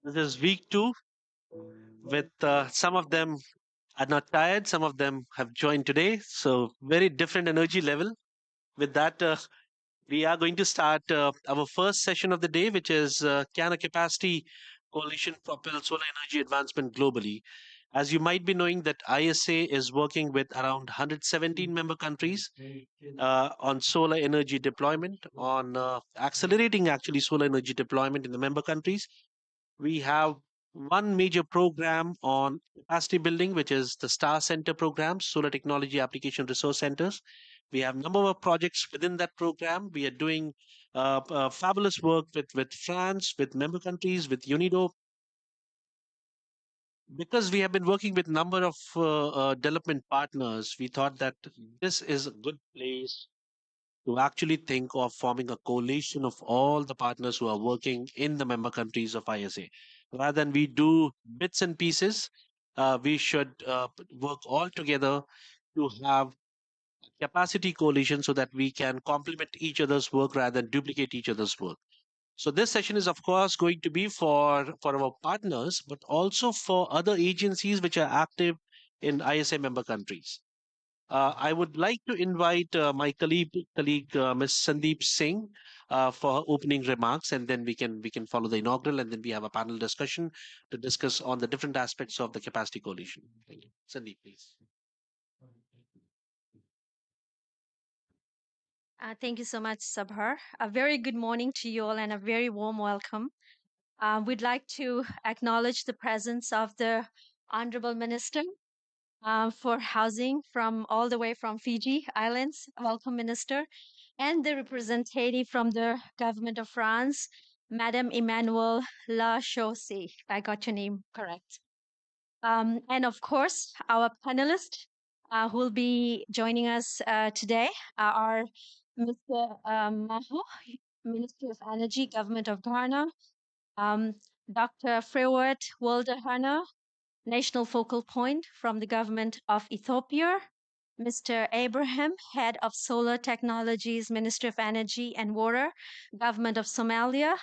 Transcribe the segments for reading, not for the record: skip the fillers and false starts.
This is week two, with some of them are not tired, some of them have joined today. So, very different energy level. With that, we are going to start our first session of the day, which is Can a Capacity Coalition Propel Solar Energy Advancement Globally? As you might be knowing, that ISA is working with around 117 member countries on solar energy deployment, on accelerating actually solar energy deployment in the member countries. We have one major program on capacity building, which is the STAR Center program, Solar Technology Application Resource Centers. We have a number of projects within that program. We are doing fabulous work with France, with member countries, with UNIDO, because we have been working with number of development partners. We thought that this is a good place to actually think of forming a coalition of all the partners who are working in the member countries of ISA. Rather than we do bits and pieces, we should work all together to have capacity coalition so that we can complement each other's work rather than duplicate each other's work. So this session is of course going to be for our partners, but also for other agencies which are active in ISA member countries. I would like to invite my colleague Ms. Sandeep Singh for her opening remarks, and then we can follow the inaugural, and then we have a panel discussion to discuss on the different aspects of the capacity coalition. Thank you, Sandeep, please. Thank you so much, Sabhar. A very good morning to you all and a very warm welcome. We'd like to acknowledge the presence of the Honorable Minister for Housing from all the way from Fiji Islands. Welcome, Minister. And the representative from the Government of France, Madame Emmanuelle La Chaussee, if I got your name correct. And of course, our panelists who will be joining us today are Mr. Maho, Ministry of Energy, Government of Ghana, um, Dr. Frewert Wilderhana, National Focal Point from the Government of Ethiopia, Mr. Abraham, Head of Solar Technologies, Ministry of Energy and Water, Government of Somalia,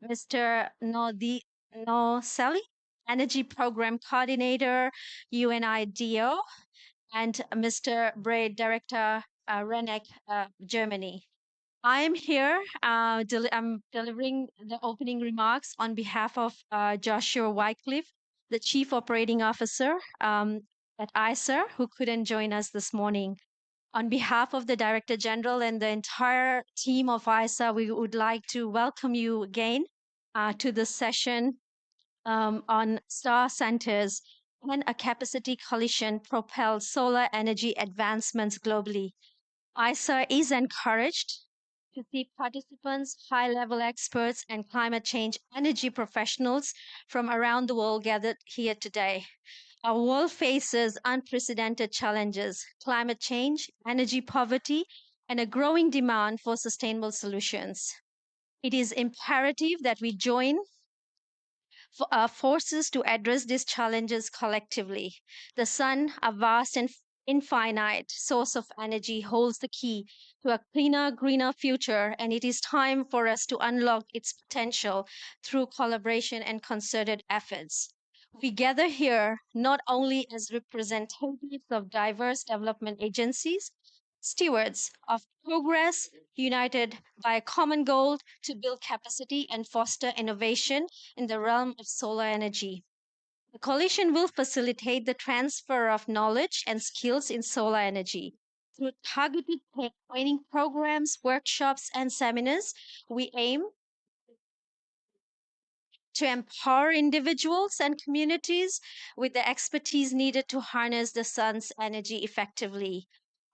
Mr. No Sally, Energy Program Coordinator, UNIDO, and Mr. Braid, Director, RENEC, Germany. I'm here. I'm delivering the opening remarks on behalf of Joshua Wycliffe, the Chief Operating Officer at ICER, who couldn't join us this morning. On behalf of the Director General and the entire team of ISA, we would like to welcome you again to this session on star centers and a capacity coalition propel solar energy advancements globally. ISA is encouraged to see participants, high-level experts, and climate change energy professionals from around the world gathered here today. Our world faces unprecedented challenges: climate change, energy poverty, and a growing demand for sustainable solutions. It is imperative that we join forces to address these challenges collectively. The sun, a vast and infinite source of energy, holds the key to a cleaner, greener future, and it is time for us to unlock its potential through collaboration and concerted efforts. We gather here not only as representatives of diverse development agencies, stewards of progress, united by a common goal to build capacity and foster innovation in the realm of solar energy. The coalition will facilitate the transfer of knowledge and skills in solar energy. Through targeted training programs, workshops, and seminars, we aim to empower individuals and communities with the expertise needed to harness the sun's energy effectively.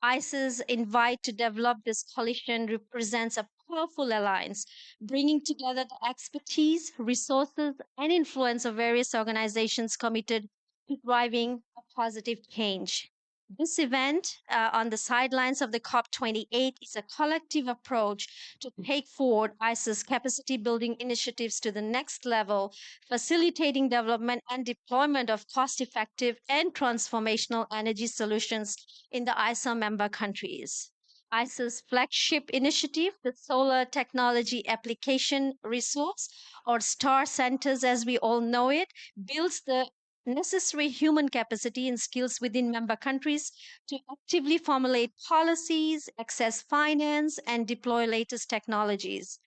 ICE's invite to develop this coalition represents a powerful alliance, bringing together the expertise, resources, and influence of various organizations committed to driving a positive change. This event on the sidelines of the COP28 is a collective approach to take forward ICE's capacity building initiatives to the next level, facilitating development and deployment of cost effective and transformational energy solutions in the ISA member countries. ICE's flagship initiative, the Solar Technology Application Resource, or STAR centers as we all know it, builds the necessary human capacity and skills within member countries to actively formulate policies, access finance, and deploy latest technologies.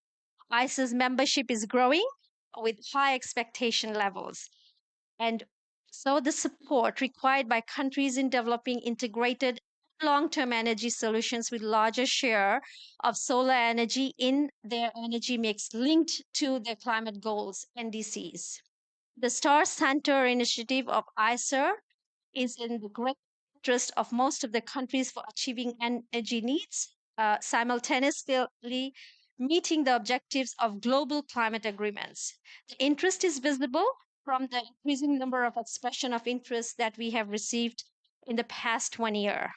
ICE's membership is growing with high expectation levels. And so the support required by countries in developing integrated long-term energy solutions with larger share of solar energy in their energy mix linked to their climate goals, NDCs. The Star Center initiative of ICER is in the great interest of most of the countries for achieving energy needs, simultaneously meeting the objectives of global climate agreements. The interest is visible from the increasing number of expression of interest that we have received in the past 1 year.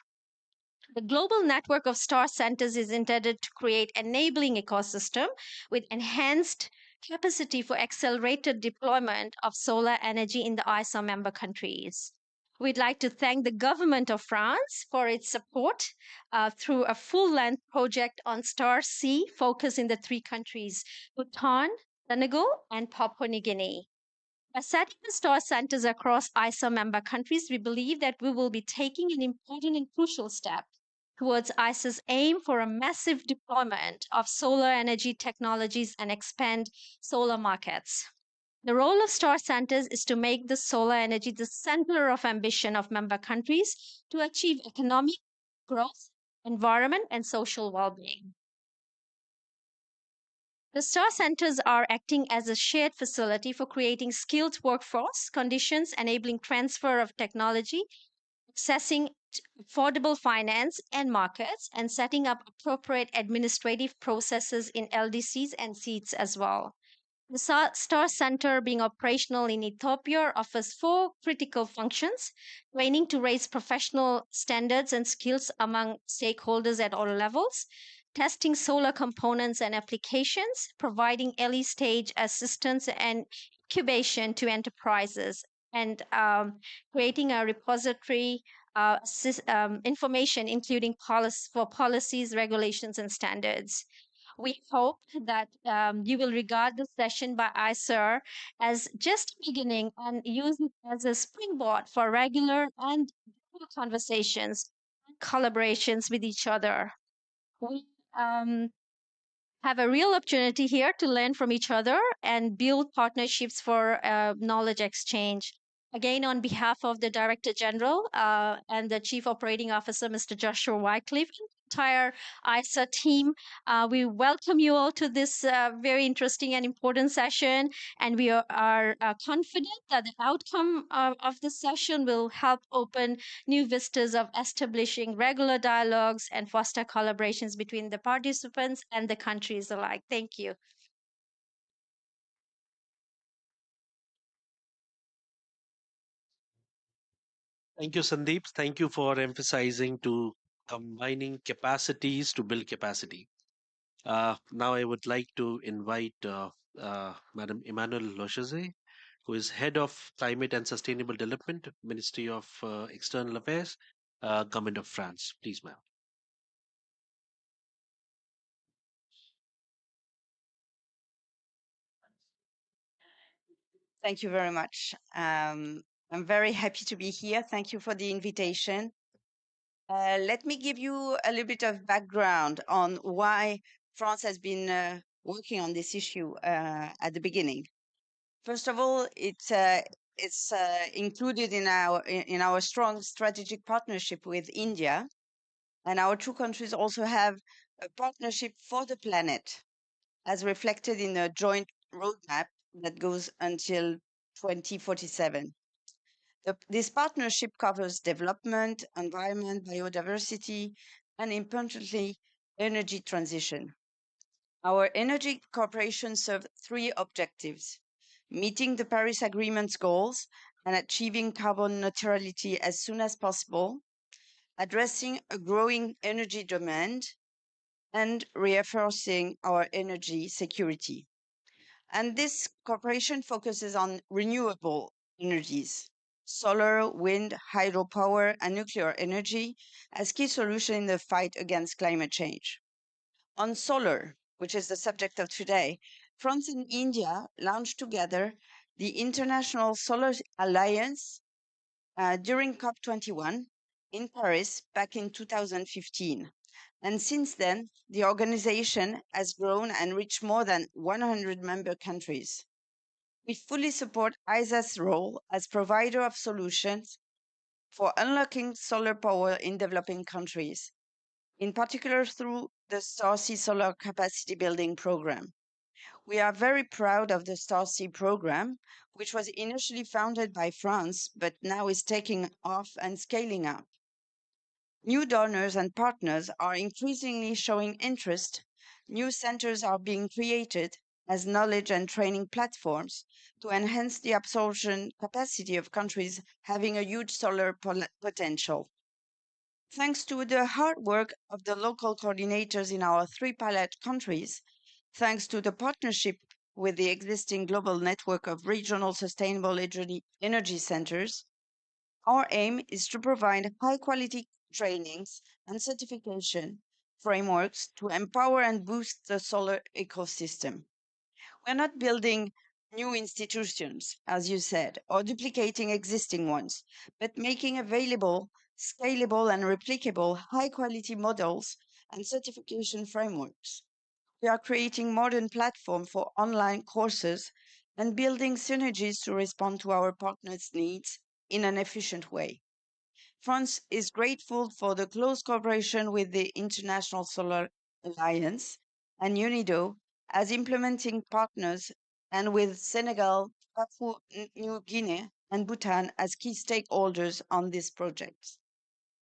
The global network of star centers is intended to create enabling ecosystem with enhanced capacity for accelerated deployment of solar energy in the ISO member countries. We'd like to thank the government of France for its support through a full-length project on Star C focus in the three countries, Bhutan, Senegal, and Papua New Guinea. By setting the star centers across ISA member countries, we believe that we will be taking an important and crucial step towards ISA's aim for a massive deployment of solar energy technologies and expand solar markets. The role of star centers is to make the solar energy the center of ambition of member countries to achieve economic growth, environment, and social well-being. The star centers are acting as a shared facility for creating skilled workforce conditions, enabling transfer of technology, accessing affordable finance and markets, and setting up appropriate administrative processes in LDCs and seats as well. The Star Center, being operational in Ethiopia, offers four critical functions: training to raise professional standards and skills among stakeholders at all levels, testing solar components and applications, providing early stage assistance and incubation to enterprises, and creating a repository information including for policies, regulations, and standards. We hope that you will regard this session by ICER as just beginning and use it as a springboard for regular and deeper conversations and collaborations with each other. We um, have a real opportunity here to learn from each other and build partnerships for knowledge exchange. Again, on behalf of the Director General and the Chief Operating Officer, Mr. Joshua Wycliffe, and the entire ISA team, we welcome you all to this very interesting and important session. And we are confident that the outcome of this session will help open new vistas of establishing regular dialogues and foster collaborations between the participants and the countries alike. Thank you. Thank you, Sandeep. Thank you for emphasizing to combining capacities to build capacity. Now, I would like to invite Madam Emmanuel Locheze, who is Head of Climate and Sustainable Development, Ministry of External Affairs, Government of France. Please, ma'am. Thank you very much. I'm very happy to be here. Thank you for the invitation. Let me give you a little bit of background on why France has been working on this issue at the beginning. First of all, it's included in our strong strategic partnership with India, and our two countries also have a partnership for the planet, as reflected in a joint roadmap that goes until 2047. This partnership covers development, environment, biodiversity, and importantly, energy transition. Our energy cooperation serves three objectives: meeting the Paris Agreement's goals and achieving carbon neutrality as soon as possible, addressing a growing energy demand, and reinforcing our energy security. And this cooperation focuses on renewable energies. solar, wind, hydropower, and nuclear energy as key solutions in the fight against climate change. On solar, which is the subject of today, France and India launched together the International Solar Alliance during COP21 in Paris back in 2015. And since then, the organization has grown and reached more than 100 member countries. We fully support ISA's role as provider of solutions for unlocking solar power in developing countries, in particular through the Starsea Solar Capacity Building Program. We are very proud of the Starsea program, which was initially founded by France, but now is taking off and scaling up. New donors and partners are increasingly showing interest. New centers are being created as knowledge and training platforms to enhance the absorption capacity of countries having a huge solar potential. Thanks to the hard work of the local coordinators in our three pilot countries, thanks to the partnership with the existing global network of regional sustainable energy centers, our aim is to provide high quality trainings and certification frameworks to empower and boost the solar ecosystem. We're not building new institutions, as you said, or duplicating existing ones, but making available, scalable, and replicable high quality models and certification frameworks. We are creating modern platform for online courses and building synergies to respond to our partners' needs in an efficient way. France is grateful for the close cooperation with the International Solar Alliance and UNIDO as implementing partners and with Senegal, Papua New Guinea, and Bhutan as key stakeholders on this project.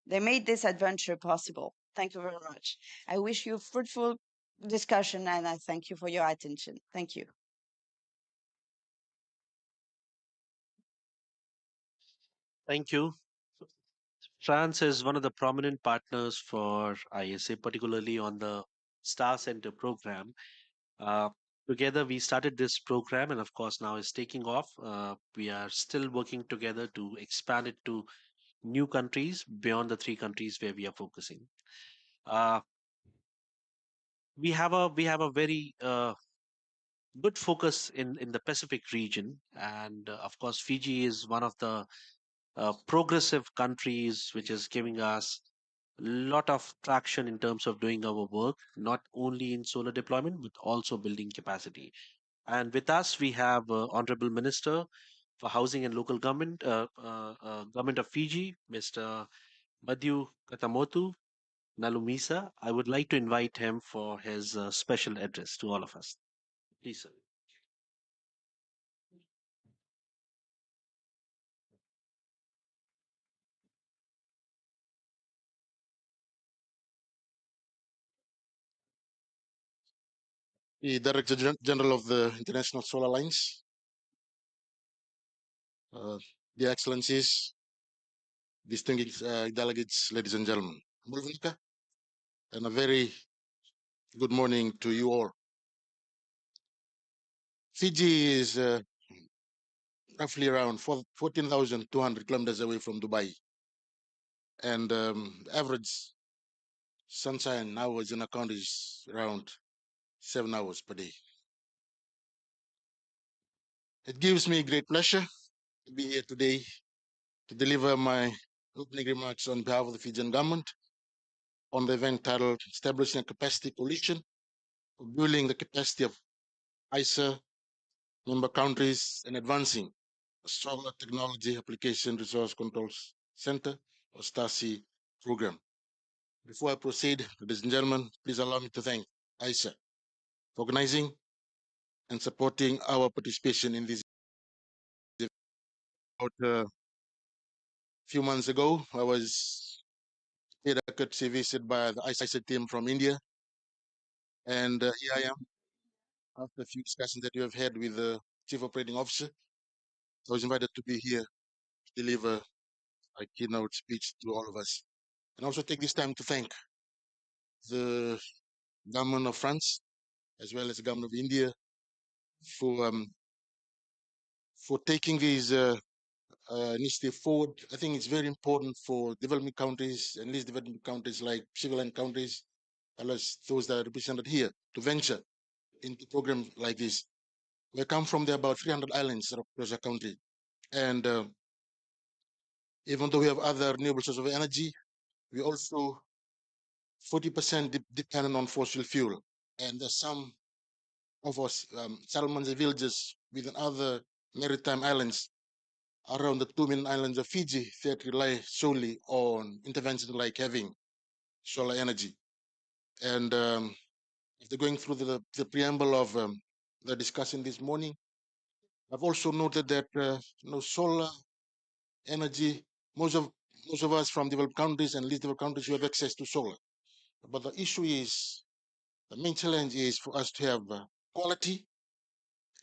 They made this adventure possible. Thank you very much. I wish you fruitful discussion and I thank you for your attention. Thank you. Thank you. France is one of the prominent partners for ISA, particularly on the Star Center program. Uh, Together, we started this program, and of course, now it's taking off. We are still working together to expand it to new countries beyond the three countries where we are focusing. Uh, we have a very good focus in the Pacific region, and of course, Fiji is one of the progressive countries which is giving us a lot of traction in terms of doing our work, not only in solar deployment but also building capacity. And with us, we have Honorable Minister for Housing and Local Government of Fiji, Mr. Madhu Katamotu Nalumisa. I would like to invite him for his special address to all of us. Please, sir. The Director General of the International Solar Alliance, uh, the Excellencies, distinguished delegates, ladies and gentlemen, Mulvinka, and a very good morning to you all. Fiji is roughly around 14,200 kilometers away from Dubai, and average sunshine hours in account is around 7 hours per day. It gives me great pleasure to be here today to deliver my opening remarks on behalf of the Fijian government on the event titled Establishing a Capacity Coalition for Building the Capacity of ISA member countries and Advancing a Solar Technology Application Resource Controls Center or STARC program. Before I proceed, ladies and gentlemen, please allow me to thank ISA for organizing and supporting our participation in this event. About a few months ago, I was paid a courtesy visit by the ISA team from India, and here I am after a few discussions that you have had with the Chief Operating Officer. I was invited to be here to deliver a keynote speech to all of us. And also take this time to thank the government of France as well as the government of India for taking these initiative forward. I think it's very important for developing countries and least developing countries like civilian countries, as those that are represented here, to venture into programs like this. We come from there about 300 islands across the country, and even though we have other renewable sources of energy, we also 40% dependent on fossil fuel. And there's some of us settlements and villages within other maritime islands around the two main islands of Fiji that rely solely on interventions like having solar energy. And after going through the preamble of the discussion this morning, I've also noted that solar energy, most of most of us from developed countries and least developed countries, we have access to solar. But the issue is, the main challenge is for us to have quality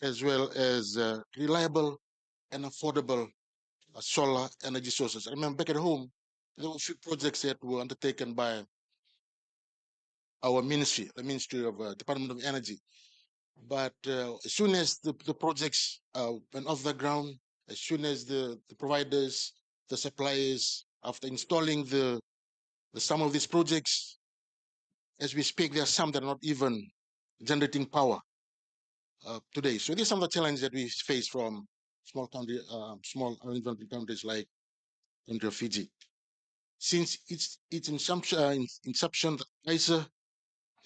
as well as reliable and affordable solar energy sources. I remember back at home, there were a few projects that were undertaken by our ministry, the Ministry of Department of Energy. But as soon as the projects went off the ground, as soon as the providers, the suppliers, after installing some of these projects, as we speak, there are some that are not even generating power today. So these are some of the challenges that we face from small undeveloped countries like country of Fiji. Since its inception, the ISA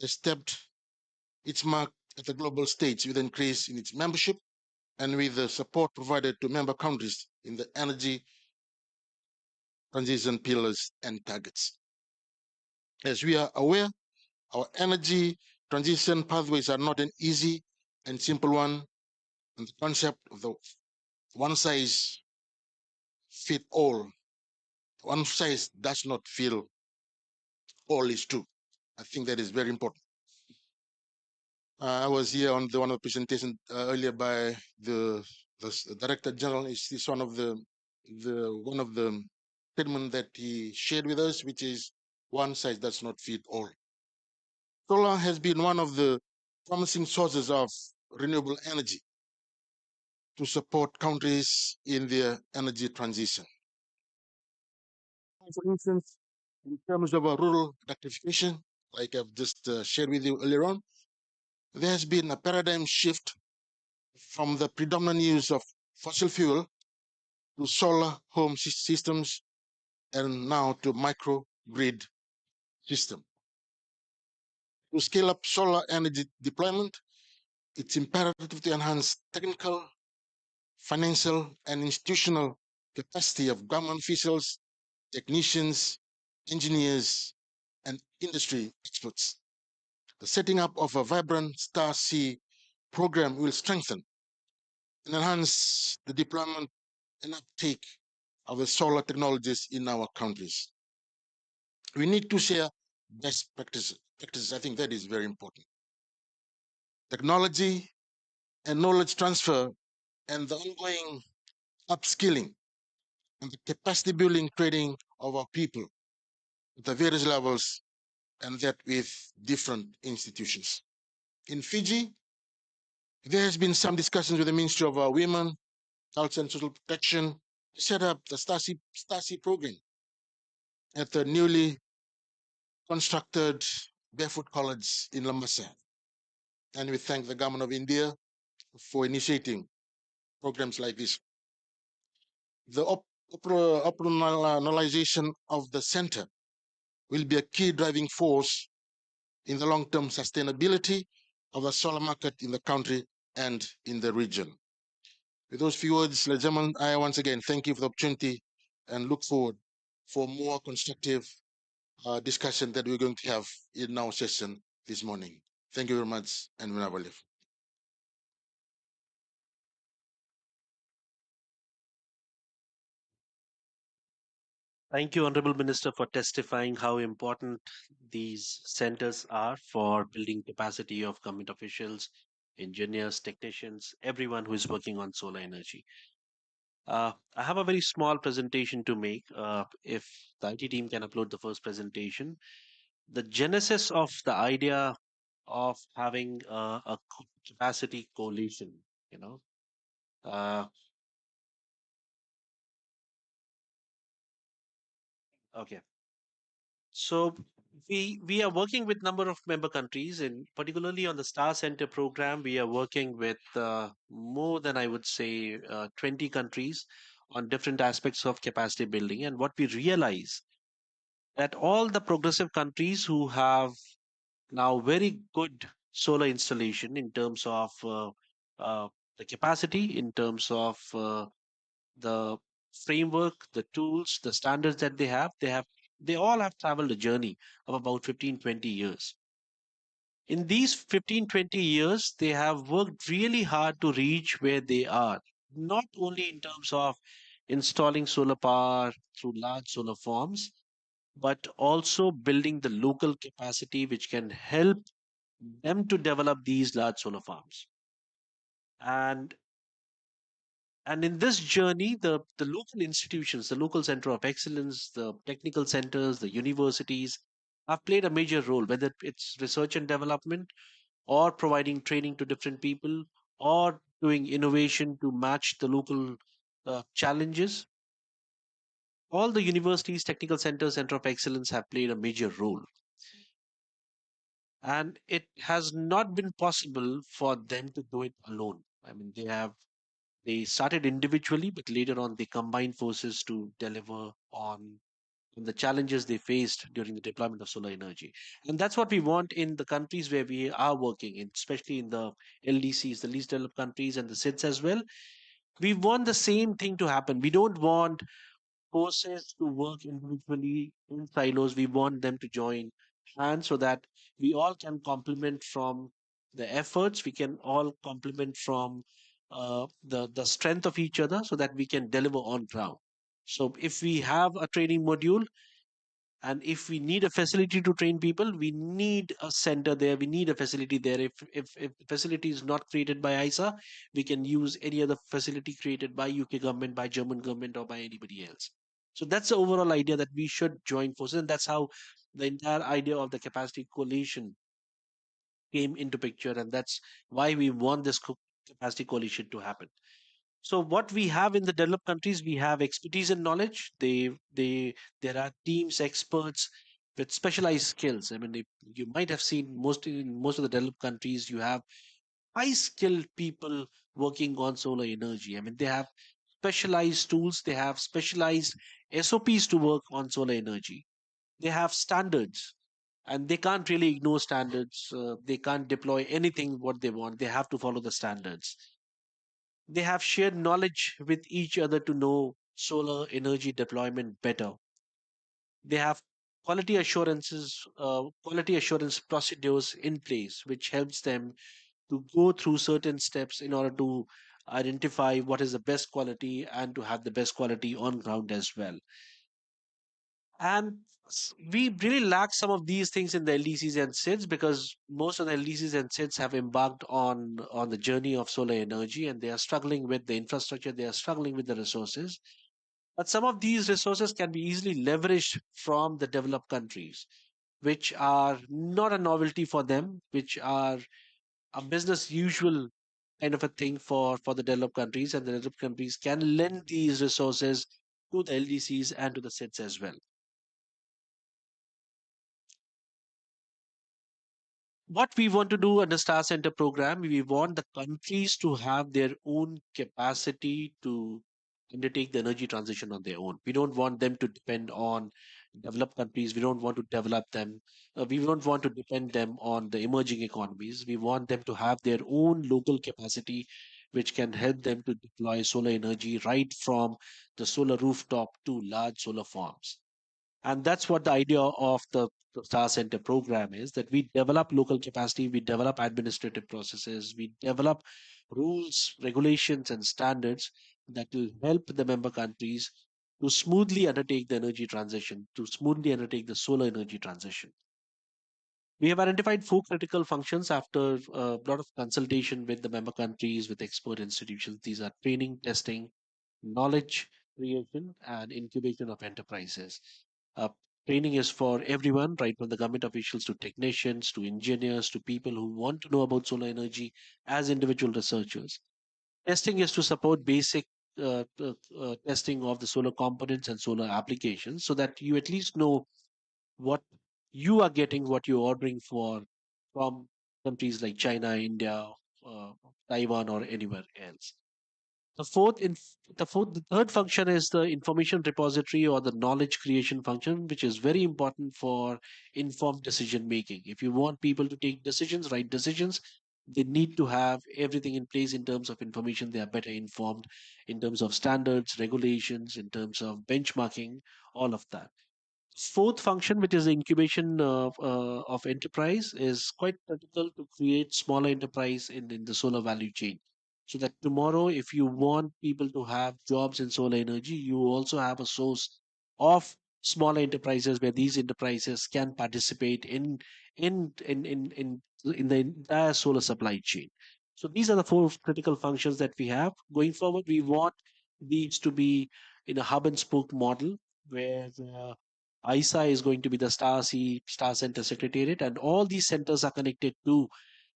has stepped its mark at the global stage with an increase in its membership and with the support provided to member countries in the energy transition pillars and targets. As we are aware, our energy transition pathways are not an easy and simple one, and the concept of the one size fit all, one size does not fit all is true. I think that is very important. I was here on one of the presentations earlier by the Director General. Is one of the statement that he shared with us, which is one size does not fit all. Solar has been one of the promising sources of renewable energy to support countries in their energy transition. For instance, in terms of rural electrification, like I've just shared with you earlier on, there has been a paradigm shift from the predominant use of fossil fuel to solar home systems and now to microgrid system. To scale up solar energy deployment, it's imperative to enhance technical, financial, and institutional capacity of government officials, technicians, engineers, and industry experts. The setting up of a vibrant Star Sea program will strengthen and enhance the deployment and uptake of the solar technologies in our countries. We need to share best practices. I think that is very important. Technology and knowledge transfer and the ongoing upskilling and the capacity building training of our people at the various levels and that with different institutions. In Fiji, there has been some discussions with the Ministry of Women, Health and Social Protection to set up the Stasi program at the newly constructed Barefoot College in Lamasa. And we thank the government of India for initiating programs like this. The operationalization of the center will be a key driving force in the long-term sustainability of the solar market in the country and in the region. With those few words, ladies and gentlemen, I once again thank you for the opportunity and look forward for more constructive discussion that we're going to have in our session this morning. Thank you very much, and we never leave. Thank you, Honorable Minister, for testifying how important these centers are for building capacity of government officials, engineers, technicians, everyone who is working on solar energy. I have a very small presentation to make. If the IT team can upload the first presentation, the genesis of the idea of having a capacity coalition, you know, uh, Okay. So we are working with number of member countries, and particularly on the Star Center program, we are working with more than I would say 20 countries on different aspects of capacity building. And what we realize that all the progressive countries who have now very good solar installation in terms of uh, the capacity, in terms of the framework, the tools, the standards that they all have traveled a journey of about 15, 20 years. In these 15, 20 years, they have worked really hard to reach where they are, not only in terms of installing solar power through large solar farms, but also building the local capacity which can help them to develop these large solar farms. And and in this journey, the local institutions, the local center of excellence, the technical centers, the universities have played a major role, whether it's research and development or providing training to different people or doing innovation to match the local challenges. All the universities, technical centers, center of excellence have played a major role. And it has not been possible for them to do it alone. I mean, they started individually, but later on they combined forces to deliver on the challenges they faced during the deployment of solar energy. And that's what we want in the countries where we are working, in, especially in the LDCs, the least developed countries, and the SIDS as well. We want the same thing to happen. We don't want forces to work individually in silos. We want them to join hands so that we all can complement from the efforts. We can all complement from the strength of each other so that we can deliver on ground. So if we have a training module, and if we need a facility to train people, we need a center there, we need a facility there. If the facility is not created by ISA, we can use any other facility created by UK government, by German government, or by anybody else. So that's the overall idea, that we should join forces, and that's how the entire idea of the capacity coalition came into picture, and that's why we want this capacity coalition to happen. So what we have in the developed countries, we have expertise and knowledge. There are teams, experts with specialized skills. I mean, you might have seen most of the developed countries, you have high skilled people working on solar energy. I mean, they have specialized tools, they have specialized SOPs to work on solar energy. They have standards, and they can't really ignore standards. They can't deploy anything what they want. They have to follow the standards. They have shared knowledge with each other to know solar energy deployment better. They have quality assurance procedures in place, which helps them to go through certain steps in order to identify what is the best quality and to have the best quality on ground as well. And we really lack some of these things in the LDCs and SIDS, because most of the LDCs and SIDS have embarked on the journey of solar energy, and they are struggling with the infrastructure, they are struggling with the resources. But some of these resources can be easily leveraged from the developed countries, which are not a novelty for them, which are a business usual kind of a thing for the developed countries, and the developed countries can lend these resources to the LDCs and to the SIDS as well. What we want to do under Star Center program, we want the countries to have their own capacity to undertake the energy transition on their own. We don't want them to depend on developed countries. We don't want to develop them. We don't want to depend them on the emerging economies. We want them to have their own local capacity, which can help them to deploy solar energy right from the solar rooftop to large solar farms. And that's what the idea of the Star Center program is, that we develop local capacity, we develop administrative processes, we develop rules, regulations, and standards that will help the member countries to smoothly undertake the energy transition, to smoothly undertake the solar energy transition. We have identified four critical functions after a lot of consultation with the member countries, with expert institutions. These are training, testing, knowledge creation, and incubation of enterprises. Uh, Training is for everyone, right from the government officials to technicians to engineers to people who want to know about solar energy as individual researchers. Testing is to support basic testing of the solar components and solar applications, so that you at least know what you are getting, what you're ordering for from countries like China, India, uh, Taiwan, or anywhere else. The the third function is the information repository or the knowledge creation function, which is very important for informed decision making. If you want people to take decisions, right decisions, they need to have everything in place in terms of information. They are better informed in terms of standards, regulations, in terms of benchmarking, all of that. Fourth function, which is the incubation of enterprise, is quite critical to create smaller enterprise in the solar value chain. So that tomorrow, if you want people to have jobs in solar energy, you also have a source of smaller enterprises where these enterprises can participate in the entire solar supply chain. So these are the four critical functions that we have. Going forward, we want these to be in a hub and spoke model where ISA is going to be the Star Center Secretariat, and all these centers are connected to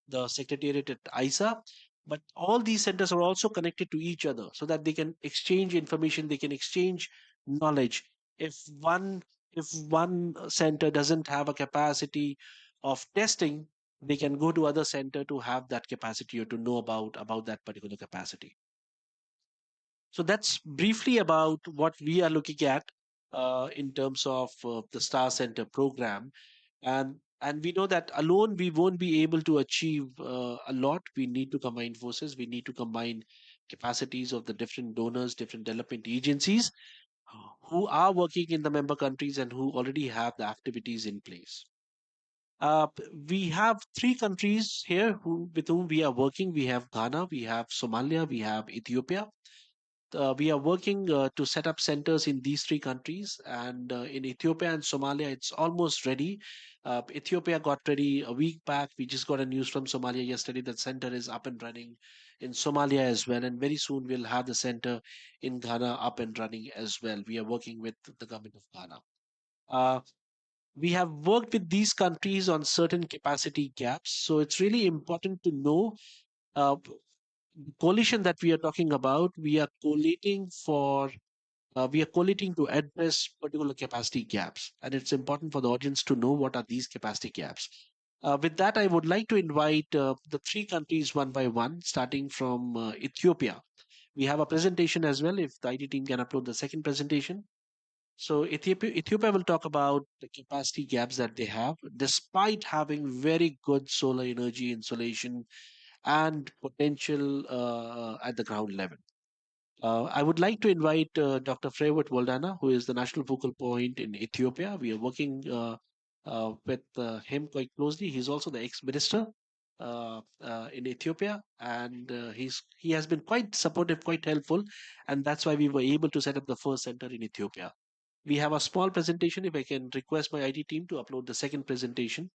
the Secretariat at ISA. But all these centers are also connected to each other so that they can exchange information, they can exchange knowledge. If one center doesn't have a capacity of testing, they can go to other center to have that capacity or to know about that particular capacity. So that's briefly about what we are looking at in terms of the Star Center program, and we know that alone we won't be able to achieve a lot. We need to combine forces. We need to combine capacities of the different donors, different development agencies who are working in the member countries and who already have the activities in place. We have three countries here with whom we are working. We have Ghana, we have Somalia, we have Ethiopia. We are working to set up centers in these three countries, and in Ethiopia and Somalia it's almost ready. Ethiopia got ready a week back. We just got a news from Somalia yesterday that center is up and running in Somalia as well, and very soon we'll have the center in Ghana up and running as well. We are working with the government of Ghana. uh, we have worked with these countries on certain capacity gaps, so it's really important to know uh, coalition that we are talking about. We are collating to address particular capacity gaps, and it's important for the audience to know what are these capacity gaps. With that, I would like to invite the three countries one by one, starting from Ethiopia. We have a presentation as well. If the IT team can upload the second presentation. So Ethiopia will talk about the capacity gaps that they have, despite having very good solar energy installation and potential at the ground level. I would like to invite Dr. Freywood Waldana, who is the national focal point in Ethiopia. We are working with him quite closely. He's also the ex-minister in Ethiopia, and he has been quite supportive, quite helpful, and that's why we were able to set up the first center in Ethiopia. We have a small presentation. If I can request my IT team to upload the second presentation,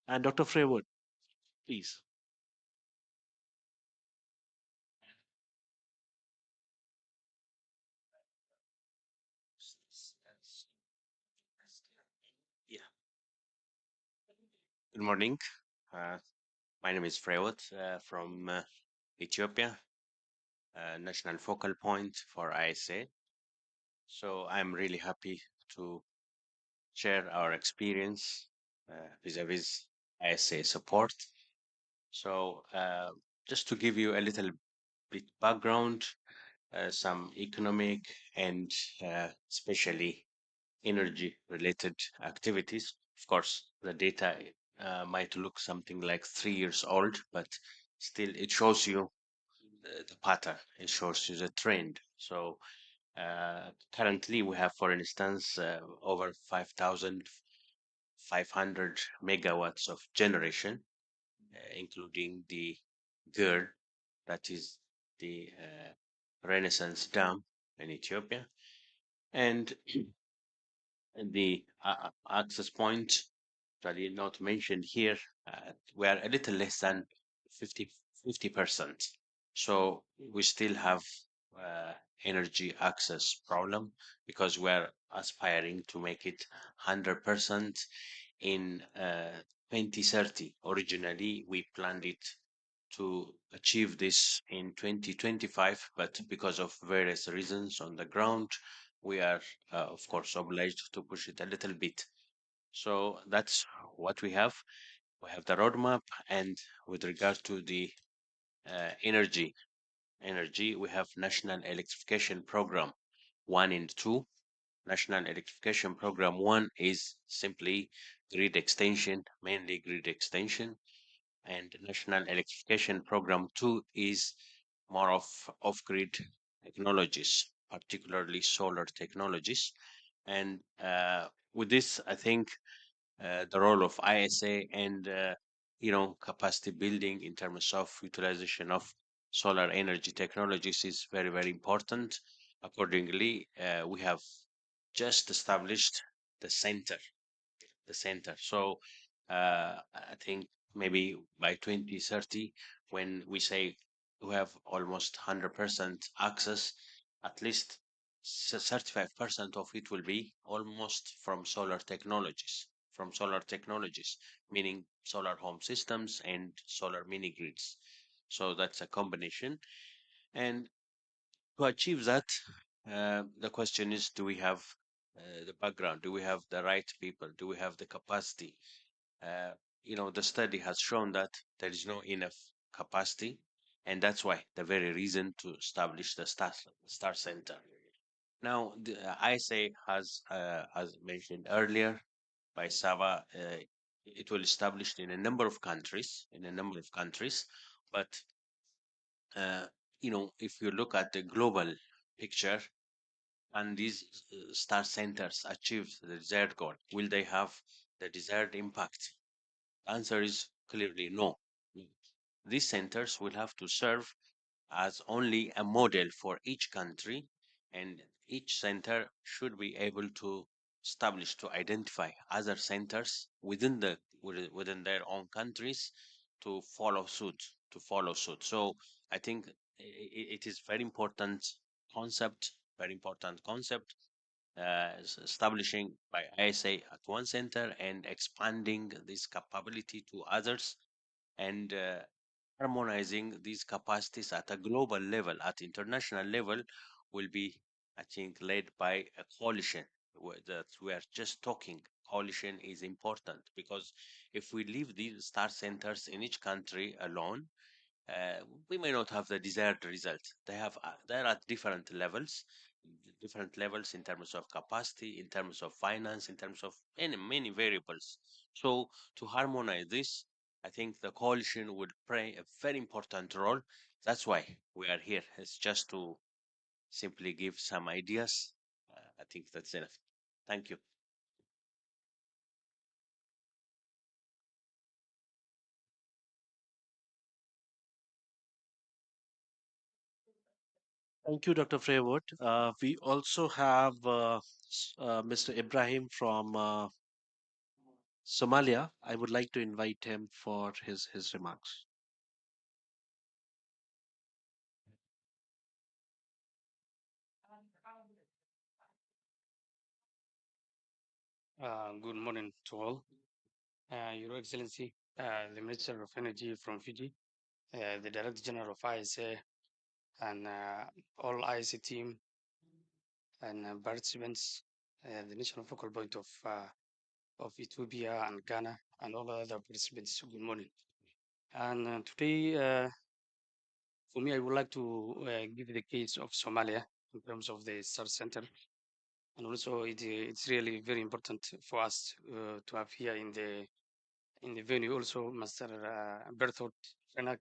and Dr. Freywood, please. Yeah. Good morning. Uh, my name is Frewot from Ethiopia, national focal point for ISA. So I'm really happy to share our experience vis-a-vis ISA support. So just to give you a little bit background, some economic and especially energy related activities. Of course, the data might look something like 3 years old, but still it shows you the pattern, it shows you the trend. So currently we have, for instance, over 5,500 megawatts of generation, including the GERD, that is the Renaissance Dam in Ethiopia, and the access point actually not mentioned here. We are a little less than 50%. So we still have uh, energy access problem because we're aspiring to make it 100% in 2030. Originally, we planned it to achieve this in 2025, but because of various reasons on the ground, we are, of course, obliged to push it a little bit. So that's what we have. We have the roadmap, and with regard to the energy, we have National Electrification Program 1 and 2. National Electrification Program 1 is simply grid extension, mainly grid extension, and National Electrification Program 2 is more of off-grid technologies, particularly solar technologies. And with this, I think the role of ISA and capacity building in terms of utilization of solar energy technologies is very, very important. Accordingly, we have just established the center, So I think maybe by 2030, when we say we have almost 100% access, at least 35% of it will be almost from solar technologies, meaning solar home systems and solar mini grids. So that's a combination. And to achieve that, the question is, do we have the background? Do we have the right people? Do we have the capacity? Uh, the study has shown that there is no enough capacity, and that's why the very reason to establish the Star Center. Now, the ISA has, as mentioned earlier by Sava, it will established in a number of countries, but uh, if you look at the global picture, and these star centers achieve the desired goal, will they have the desired impact? The answer is clearly no. These centers will have to serve as only a model for each country, and each center should be able to establish, to identify other centers within their own countries to follow suit. So I think it is very important concept, establishing by ISA at one center and expanding this capability to others, and harmonizing these capacities at a global level, at international level, will be, I think, led by a coalition. That we are just talking. Coalition is important because if we leave these star centers in each country alone, uh, we may not have the desired result. They're at different levels in terms of capacity, in terms of finance, in terms of many variables. So to harmonize this, I think the coalition would play a very important role. That's why we are here. It's just to simply give some ideas. I think that's enough. Thank you. Thank you, Dr. Freywood. We also have Mr. Ibrahim from Somalia. I would like to invite him for his remarks. Good morning to all. Your Excellency, the Minister of Energy from Fiji, the Director General of ISA, and all ISA team and participants, the national focal point of Ethiopia and Ghana, and all other participants. Good morning. And today, for me, I would like to give the case of Somalia in terms of the Star Center. And also, it's really very important for us to have here in the venue also Master Berthold Renak.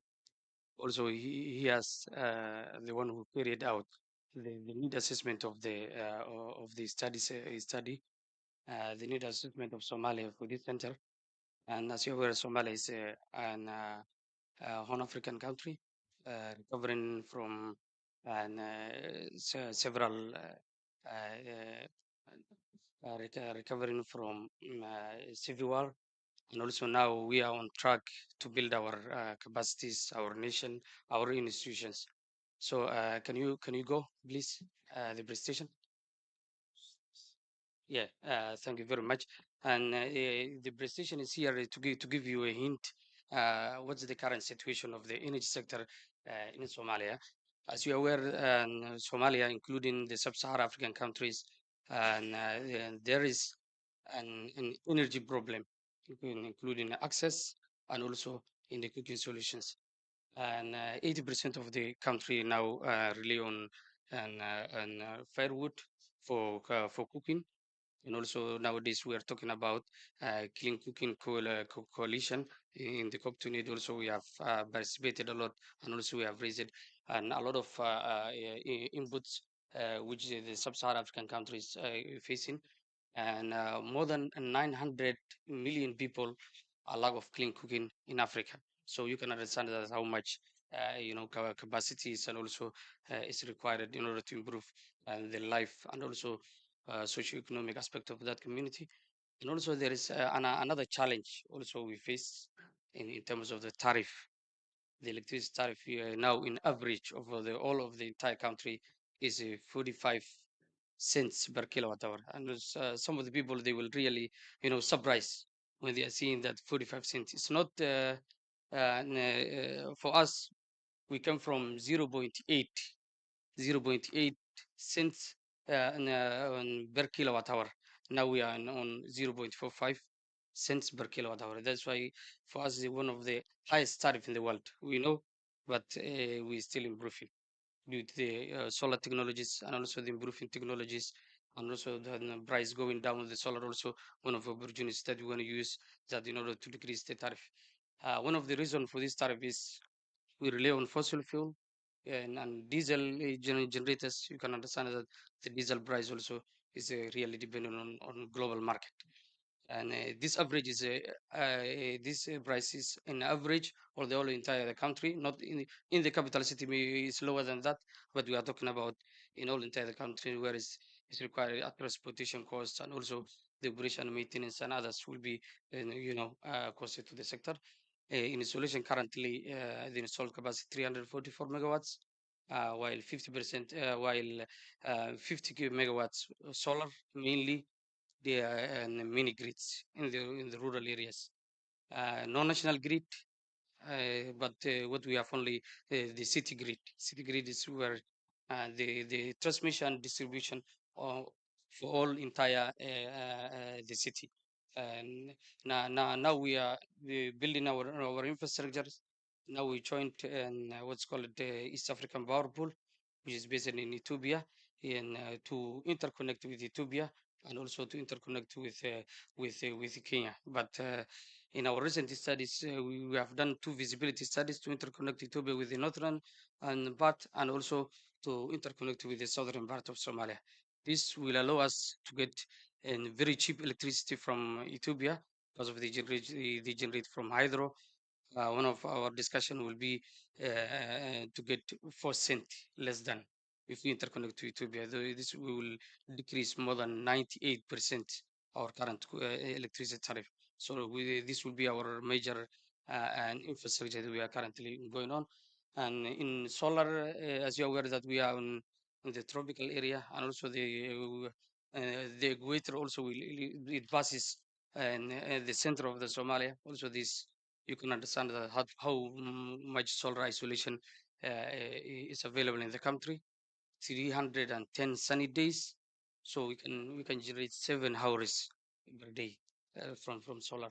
Also, he has the one who carried out the need assessment of the study, the need assessment of Somalia for this center. And as you're aware, Somalia is an Horn African country recovering from several recovering from civil war, and also now we are on track to build our capacities, our nation, our institutions. So can you go please the presentation? Yeah, thank you very much. And the presentation is here to give you a hint what's the current situation of the energy sector in Somalia. As you're aware, Somalia, including the sub-Saharan African countries, and there is an energy problem, including access and also in the cooking solutions. And 80% of the country now rely on firewood for cooking. And also nowadays we are talking about clean cooking coalition in the COP28. Also we have participated a lot, and also we have raised and a lot of inputs which the sub-Saharan African countries facing, and more than 900 million people a lack of clean cooking in Africa. So you can understand that how much capacities and also is required in order to improve the life and also socio-economic aspect of that community. And also there is another challenge also we face in terms of the tariff. The electricity tariff now in average over the all of the entire country is 45 cents per kilowatt hour. And some of the people, they will really surprise when they are seeing that 45 cents. It's not for us. We come from 0.8 cents per kilowatt hour. Now we are on 0.45 cents per kilowatt hour. That's why for us it's one of the highest tariff in the world. We know, but we still improving due to the solar technologies and also the improving technologies, and also the price going down with the solar. Also one of the opportunities that we want to use that in order to decrease the tariff. One of the reasons for this tariff is we rely on fossil fuel and diesel generators. You can understand that the diesel price also is really dependent on global market. And this average is this price is an average for the whole entire country, not in the capital city. Maybe it's lower than that, but we are talking about in all entire country where it's required at transportation costs, and also the operation and maintenance and others will be costed to the sector. In installation currently, the installed capacity 344 megawatts, while 50% while 50 megawatts solar, mainly the mini grids in the rural areas. No national grid, but what we have only the city grid. City grid is where the transmission distribution uh, for all entire the city. And now we are building our infrastructures. Now we joined what's called the East African Power Pool, which is based in Ethiopia, and to interconnect with Ethiopia and also to interconnect with Kenya. But in our recent studies, we have done 2 visibility studies to interconnect Ethiopia with the northern and part, and also to interconnect with the southern part of Somalia. This will allow us to get very cheap electricity from Ethiopia because of the generate from hydro. One of our discussion will be to get 4 cent less than if we interconnect to Ethiopia. This will decrease more than 98% our current electricity tariff. So this will be our major and infrastructure that we are currently going on. And in solar, as you're aware that we are in the tropical area, and also the equator also it passes and the center of the Somalia. Also this you can understand that how much solar isolation is available in the country. 310 sunny days, so we can generate 7 hours per day from solar.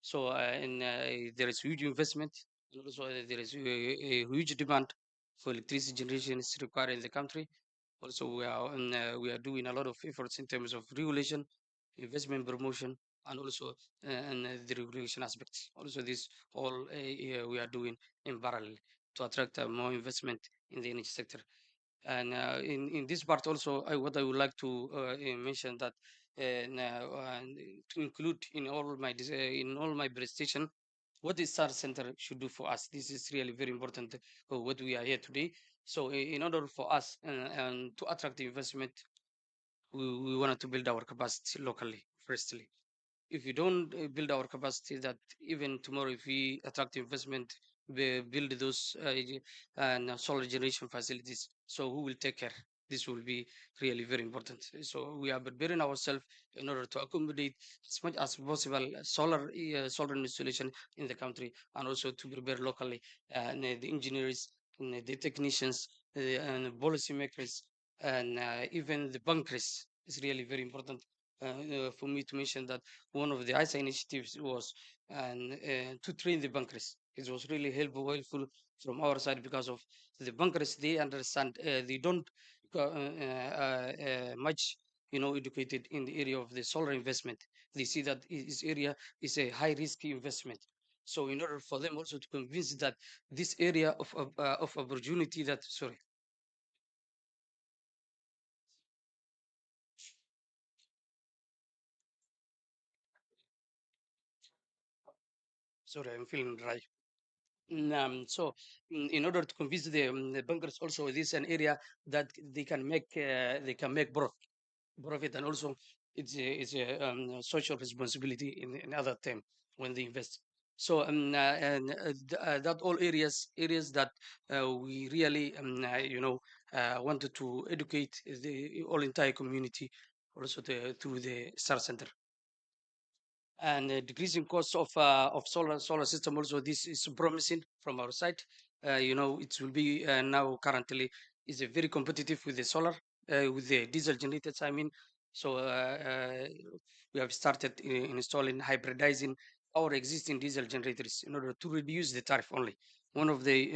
So and there is huge investment, and also there is a huge demand for electricity generation is required in the country. Also we are doing a lot of efforts in terms of regulation, investment promotion, and also the regulation aspects. Also this all we are doing in parallel to attract more investment in the energy sector. And in this part also, what I would like to mention that to include in all my presentation, what the Star Center should do for us. This is really very important for what we are here today. So in order for us and to attract the investment, we wanted to build our capacity locally, firstly. If we don't build our capacity, that even tomorrow, if we attract investment, we build those solar generation facilities, so who will take care? This will be really very important. So we are preparing ourselves in order to accommodate as much as possible solar installation in the country, and also to prepare locally the engineers, and the technicians, and policymakers, and even the bankers. Is really very important for me to mention that one of the ISA initiatives was to train the bankers. It was really helpful from our side because of the bankers. They understand. They don't much educated in the area of the solar investment. They see that this area is a high risk investment. So in order for them also to convince that this area of opportunity, that sorry, I'm feeling dry. So in order to convince the bankers also, this is an area that they can make profit, and also it's a social responsibility in other term when they invest. So that all areas that we really wanted to educate the all entire community, also through the star center. And decreasing costs of solar system also, this is promising from our side. It will be now currently is a very competitive with the solar, with the diesel generators, I mean. So we have started installing, hybridizing our existing diesel generators in order to reduce the tariff only. One of the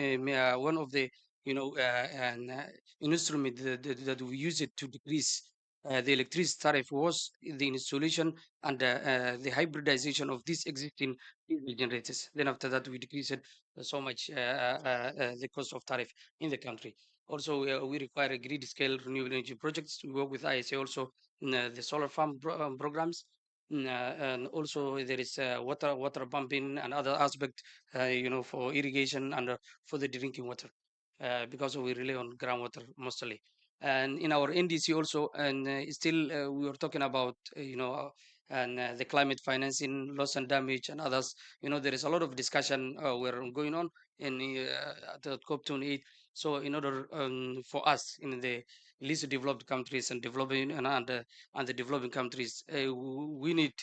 and instrument that we use it to decrease the electricity tariff was the installation and the hybridization of these existing diesel generators. Then after that, we decreased so much the cost of tariff in the country. Also, we require a grid scale renewable energy projects. We work with ISA also in the solar farm programs. And also there is water pumping and other aspect, for irrigation and for the drinking water, because we rely on groundwater mostly. And in our NDC also, and still we were talking about and the climate financing, loss and damage, and others. There is a lot of discussion were going on in at the COP28. So in order for us in the least developed countries and developing and the developing countries, we need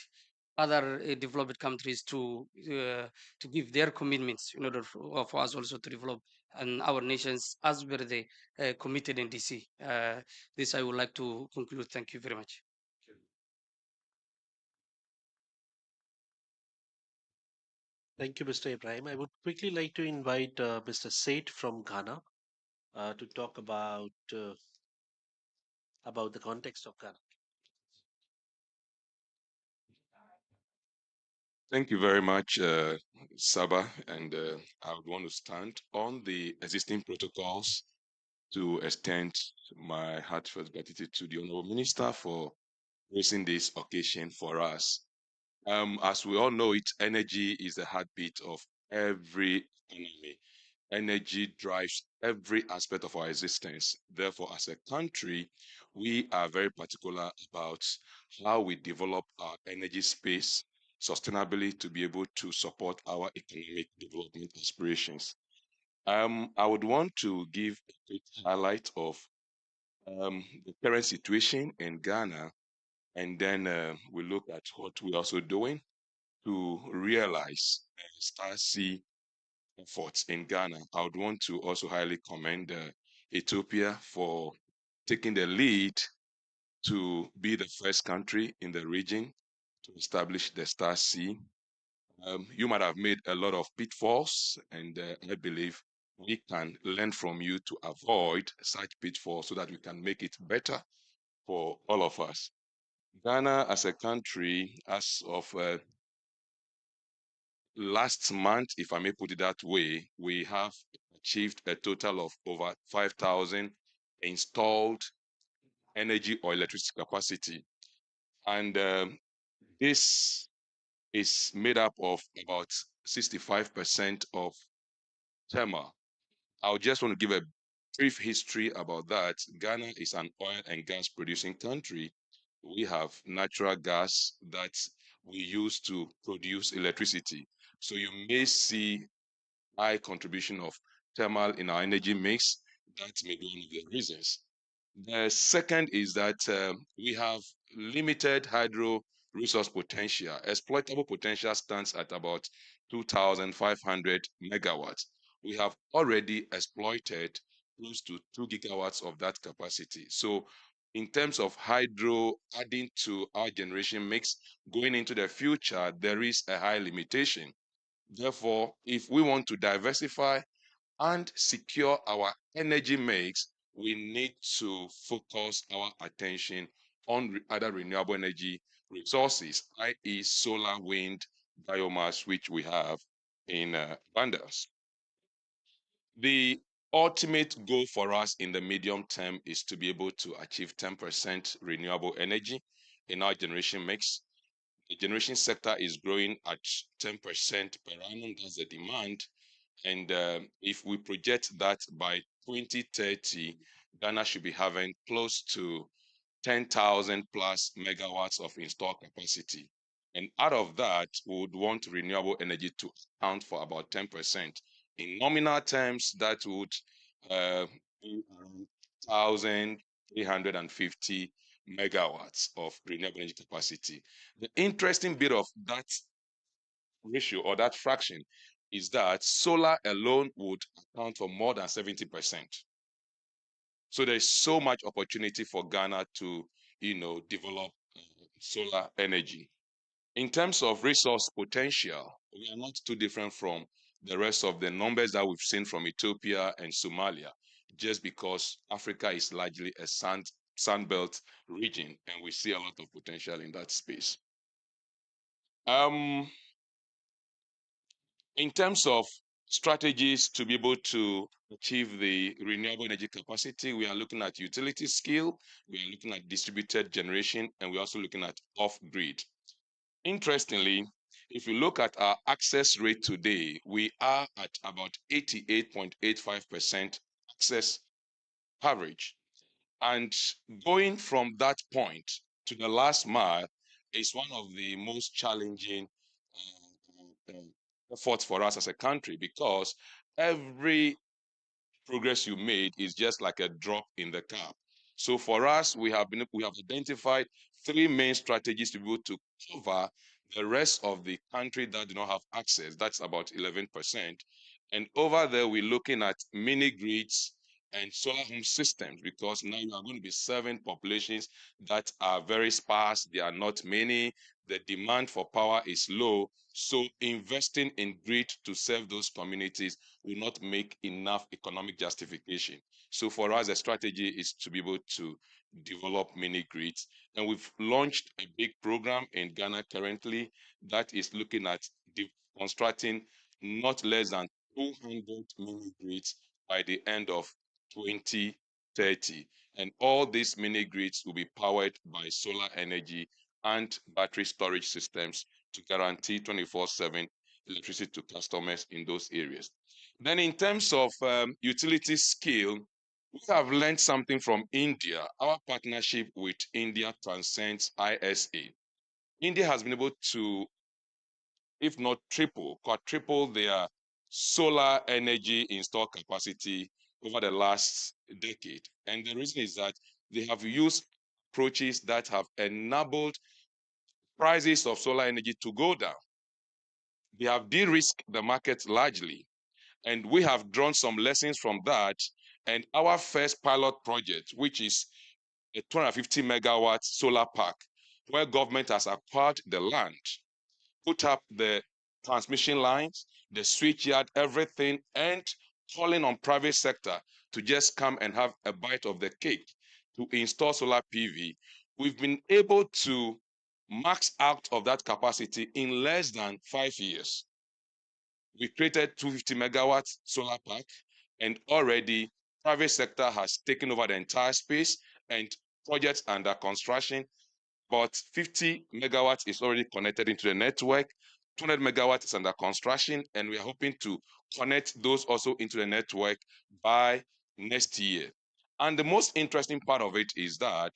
other developed countries to give their commitments in order for us also to develop and our nations as per the committed in DC. This I would like to conclude. Thank you very much. Thank you, Mr. Ibrahim. I would quickly like to invite Mr. Seth from Ghana to talk about the context of Ghana. Thank you very much, Saba. And I would want to stand on the existing protocols to extend my heartfelt gratitude to the Honorable Minister for raising this occasion for us. As we all know it, energy is the heartbeat of every economy. Energy drives every aspect of our existence. Therefore, as a country, we are very particular about how we develop our energy space sustainably to be able to support our economic development aspirations. I would want to give a quick highlight of the current situation in Ghana, and then we look at what we're also doing to realize Star C efforts in Ghana. I would want to also highly commend Ethiopia for taking the lead to be the first country in the region to establish the Star C. You might have made a lot of pitfalls, and I believe we can learn from you to avoid such pitfalls so that we can make it better for all of us. Ghana, as a country, as of last month, if I may put it that way, we have achieved a total of over 5,000 installed energy or electricity capacity. And this is made up of about 65% of thermal. I just want to give a brief history about that. Ghana is an oil and gas producing country. We have natural gas that we use to produce electricity. So you may see high contribution of thermal in our energy mix. That may be one of the reasons. The second is that we have limited hydro resource potential. Exploitable potential stands at about 2,500 megawatts. We have already exploited close to 2 gigawatts of that capacity. So in terms of hydro adding to our generation mix going into the future, there is a high limitation. Therefore, if we want to diversify and secure our energy mix, we need to focus our attention on other renewable energy resources, i.e., solar, wind, biomass, which we have in abundance. The ultimate goal for us in the medium term is to be able to achieve 10% renewable energy in our generation mix. The generation sector is growing at 10% per annum. That's the demand. And if we project that by 2030, Ghana should be having close to 10,000 plus megawatts of installed capacity. And out of that, we would want renewable energy to account for about 10%. In nominal terms, that would be around 1,350 megawatts of renewable energy capacity. The interesting bit of that ratio or that fraction is that solar alone would account for more than 70%. So there's so much opportunity for Ghana to, develop solar energy. In terms of resource potential, we are not too different from the rest of the numbers that we've seen from Ethiopia and Somalia, just because Africa is largely a sandbelt region, and we see a lot of potential in that space. In terms of strategies to be able to achieve the renewable energy capacity, we are looking at utility scale, we are looking at distributed generation, and we're also looking at off-grid. Interestingly, if you look at our access rate today, we are at about 88.85% access coverage. And going from that point to the last mile is one of the most challenging efforts for us as a country, because every progress you made is just like a drop in the cup. So for us, we have identified three main strategies to be able to cover the rest of the country that do not have access. That's about 11%. And over there, we're looking at mini grids and solar home systems, because now you are going to be serving populations that are very sparse. They are not many. The demand for power is low. So investing in grid to serve those communities will not make enough economic justification. So for us, the strategy is to be able to develop mini grids. And we've launched a big program in Ghana currently that is looking at constructing not less than 200 mini grids by the end of 2030. And all these mini grids will be powered by solar energy and battery storage systems to guarantee 24/7 electricity to customers in those areas. Then in terms of utility scale, we have learned something from India. Our partnership with India transcends ISA. India has been able to, if not triple, quadruple their solar energy installed capacity over the last decade. And the reason is that they have used approaches that have enabled prices of solar energy to go down. They have de-risked the market largely. And we have drawn some lessons from that. And our first pilot project, which is a 250 megawatt solar park, where government has acquired the land, put up the transmission lines, the switchyard, everything, and calling on private sector to just come and have a bite of the cake to install solar PV. We've been able to max out of that capacity in less than 5 years. We created 250 megawatts solar park, and already private sector has taken over the entire space, and projects under construction. About 50 megawatts is already connected into the network. 200 megawatts is under construction, and we are hoping to connect those also into the network by next year. And the most interesting part of it is that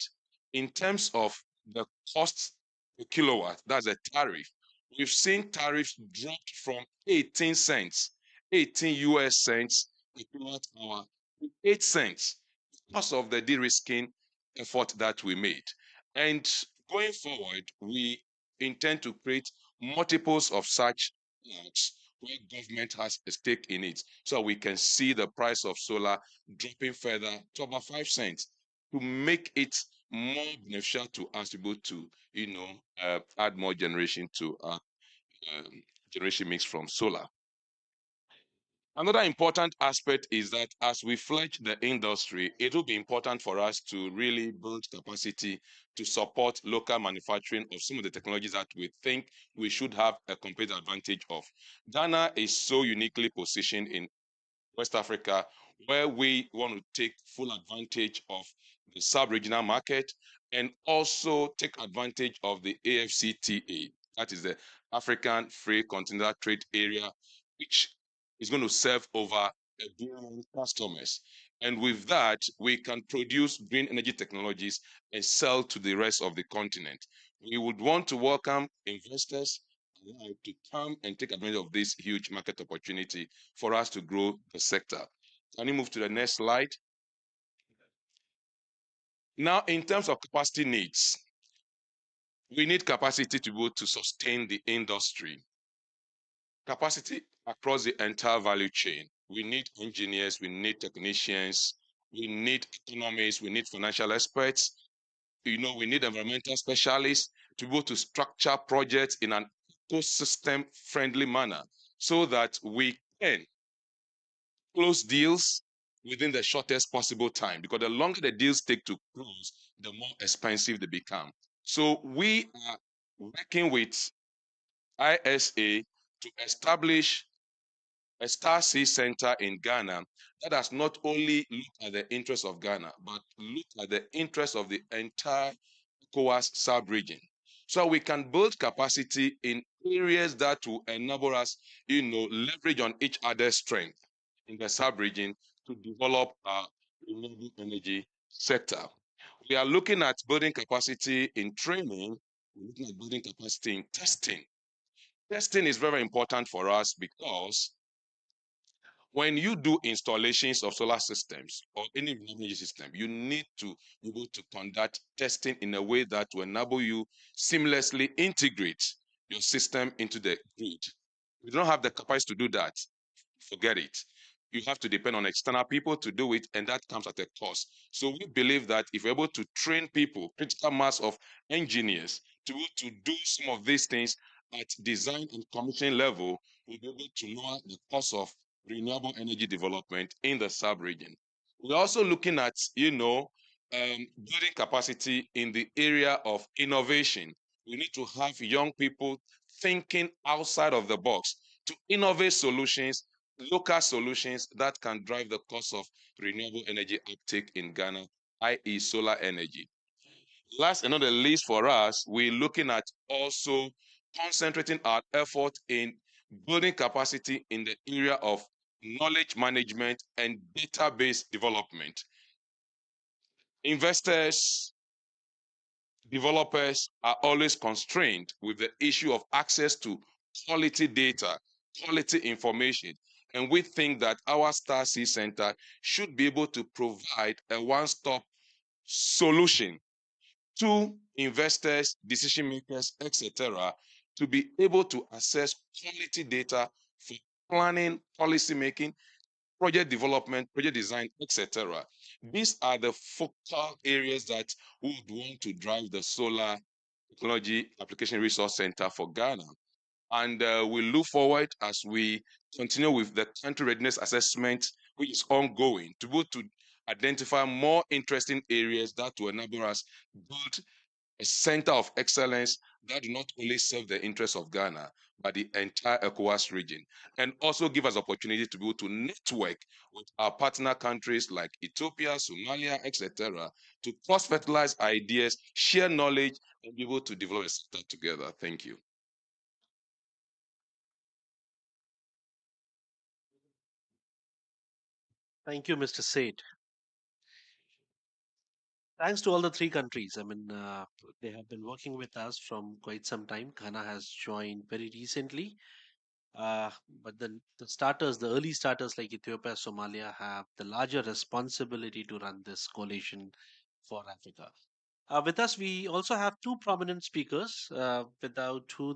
in terms of the cost per kilowatt, that's the tariff, we've seen tariffs dropped from 18 cents, 18 US cents per kilowatt hour to 8 cents, because of the de-risking effort that we made. And going forward, we intend to create multiples of such parks where government has a stake in it, so we can see the price of solar dropping further to about 5 cents to make it more beneficial to us to be able to, add more generation to our um, generation mix from solar. Another important aspect is that as we fledge the industry, it will be important for us to really build capacity to support local manufacturing of some of the technologies that we think we should have a competitive advantage of. Ghana is so uniquely positioned in West Africa, where we want to take full advantage of the sub-regional market and also take advantage of the AFCTA, that is the African Free Continental Trade Area, which is going to serve over 1 billion customers. And with that, we can produce green energy technologies and sell to the rest of the continent. We would want to welcome investors to come and take advantage of this huge market opportunity for us to grow the sector. Can you move to the next slide? Now, in terms of capacity needs, we need capacity to be able to sustain the industry. Capacity across the entire value chain. We need engineers, we need technicians, we need economists, we need financial experts, we need environmental specialists to be able to structure projects in an ecosystem friendly manner so that we can close deals within the shortest possible time, because the longer the deals take to close, the more expensive they become. So we are working with ISA to establish a Star Sea Center in Ghana that does not only look at the interests of Ghana, but look at the interests of the entire ECOWAS sub-region. So we can build capacity in areas that will enable us, leverage on each other's strength in the sub-region to develop our renewable energy sector. We are looking at building capacity in training, we're looking at building capacity in testing. Testing is very important for us because when you do installations of solar systems or any energy system, you need to be able to conduct testing in a way that will enable you seamlessly integrate your system into the grid. If you don't have the capacity to do that, forget it. You have to depend on external people to do it, and that comes at a cost. So we believe that if we're able to train people, critical mass of engineers, to be able to do some of these things at design and commissioning level, we'll be able to lower the cost of renewable energy development in the sub-region. We're also looking at, building capacity in the area of innovation. We need to have young people thinking outside of the box to innovate solutions, local solutions that can drive the cost of renewable energy uptake in Ghana, i.e. solar energy. Last and not the least for us, we're looking at also concentrating our effort in building capacity in the area of knowledge management and database development. Investors, developers are always constrained with the issue of access to quality data, quality information. And we think that our Star Sea Center should be able to provide a one-stop solution to investors, decision makers, etc., to be able to access quality data for planning, policy making, project development, project design, etc. These are the focal areas that we would want to drive the Solar Technology Application Resource Center for Ghana. And we look forward as we continue with the country readiness assessment, which is ongoing, to be able to identify more interesting areas that will enable us build a center of excellence that do not only serve the interests of Ghana, but the entire ECOWAS region, and also give us opportunity to be able to network with our partner countries like Ethiopia, Somalia, etc., to cross-fertilize ideas, share knowledge, and be able to develop a sector together. Thank you. Thank you, Mr. Seth. Thanks to all the three countries. They have been working with us from quite some time. Ghana has joined very recently. Uh, but the starters, the early starters like Ethiopia, Somalia, have the larger responsibility to run this coalition for Africa. With us, we also have two prominent speakers, without who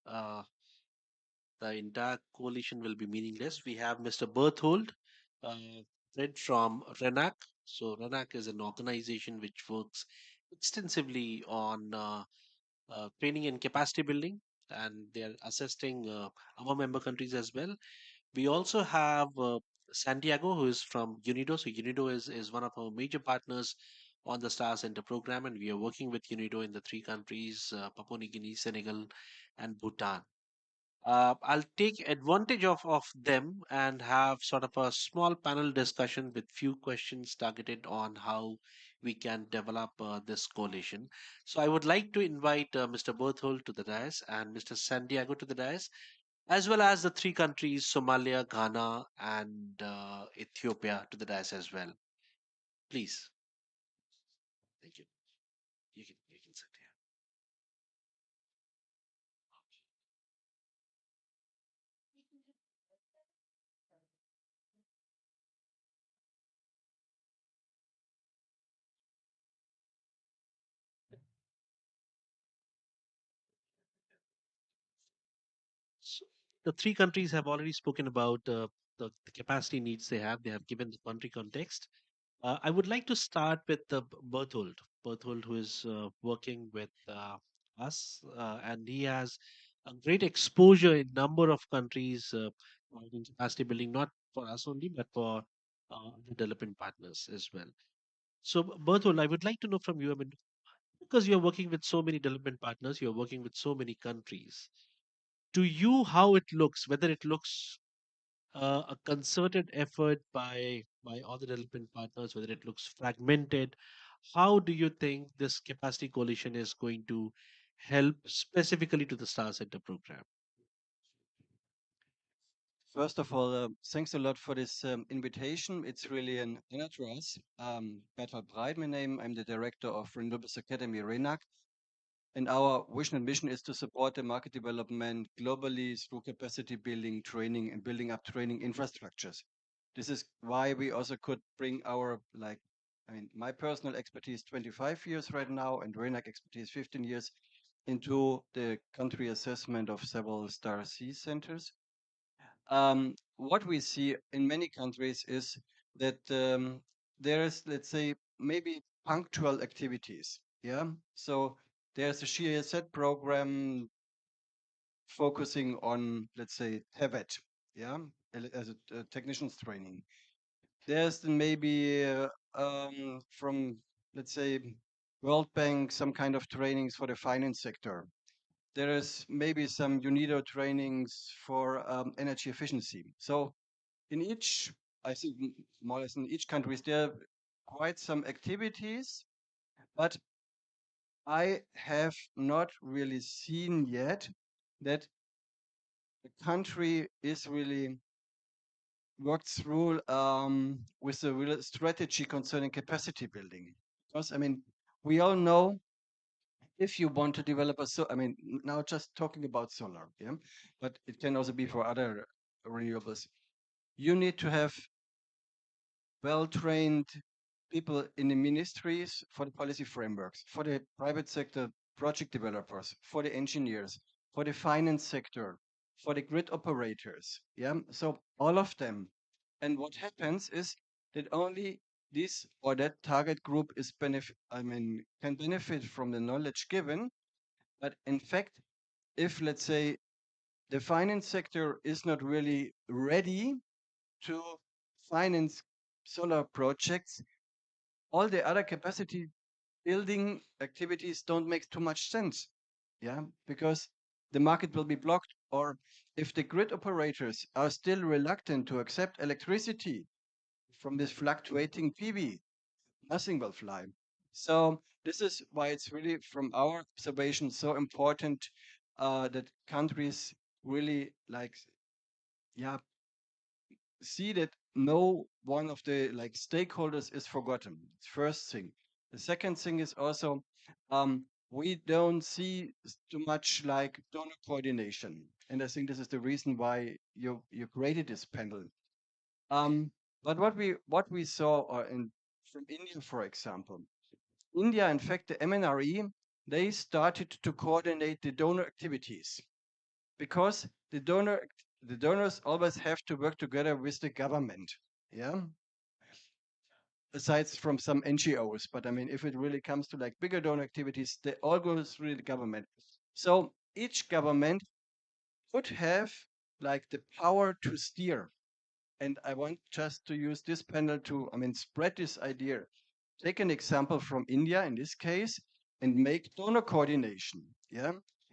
uh, the entire coalition will be meaningless. We have Mr. Berthold, Fred from RENAC. So, RENAC is an organization which works extensively on training and capacity building, and they are assisting our member countries as well. We also have Santiago, who is from UNIDO. So, UNIDO is one of our major partners on the Star Center program, and we are working with UNIDO in the three countries Papua New Guinea, Senegal, and Bhutan. I'll take advantage of them and have sort of a small panel discussion with few questions targeted on how we can develop this coalition. So I would like to invite Mr. Berthold to the dais and Mr. Santiago to the dais, as well as the three countries Somalia, Ghana, and Ethiopia to the dais as well. Please. Thank you. You can sit here. So the three countries have already spoken about the capacity needs they have. They have given the country context. I would like to start with Berthold. Berthold, who is working with us, and he has a great exposure in number of countries in capacity building, not for us only, but for the development partners as well. So, Berthold, I would like to know from you. I mean, because you're working with so many development partners, you're working with so many countries. To you, how it looks, whether it looks a concerted effort by all the development partners, whether it looks fragmented. How do you think this capacity coalition is going to help specifically to the Star Center program? First of all, thanks a lot for this invitation. It's really an honor to us. Bertolt Breit, my name. I'm the director of Renewables Academy, RENAC. And our vision and mission is to support the market development globally through capacity building, training, and building up training infrastructures. This is why we also could bring our, my personal expertise 25 years right now, and RENAC expertise 15 years into the country assessment of several Star C centers. What we see in many countries is that there's, let's say, maybe punctual activities. Yeah. So there's a GIZ program focusing on, let's say, TEVET. Yeah. As a technician's training. There's then maybe from, let's say, World Bank, some kind of trainings for the finance sector. There is maybe some UNIDO trainings for energy efficiency. So in each, I think more or less in each country, there are quite some activities, but I have not really seen yet that the country is really worked through with a real strategy concerning capacity building. Because I mean, we all know if you want to develop now just talking about solar, yeah, but it can also be for other renewables. You need to have well-trained people in the ministries for the policy frameworks, for the private sector project developers, for the engineers, for the finance sector, for the grid operators. Yeah, so all of them. And what happens is that only this or that target group is can benefit from the knowledge given. But in fact, if let's say the finance sector is not really ready to finance solar projects, all the other capacity building activities don't make too much sense. Yeah, because the market will be blocked. Or if the grid operators are still reluctant to accept electricity from this fluctuating PV, nothing will fly. So this is why it's really, from our observation, so important that countries really yeah, see that no one of the stakeholders is forgotten. First thing. The second thing is also we don't see too much like donor coordination. And I think this is the reason why you created this panel. Um, but what we saw from India, for example, India, in fact, the MNRE, they started to coordinate the donor activities because the donors always have to work together with the government. Yeah, aside from some NGOs. But I mean, if it really comes to like bigger donor activities, they all go through the government. So each government could have like the power to steer. And I want just to use this panel to, I mean, spread this idea. Take an example from India in this case and make donor coordination. Yeah.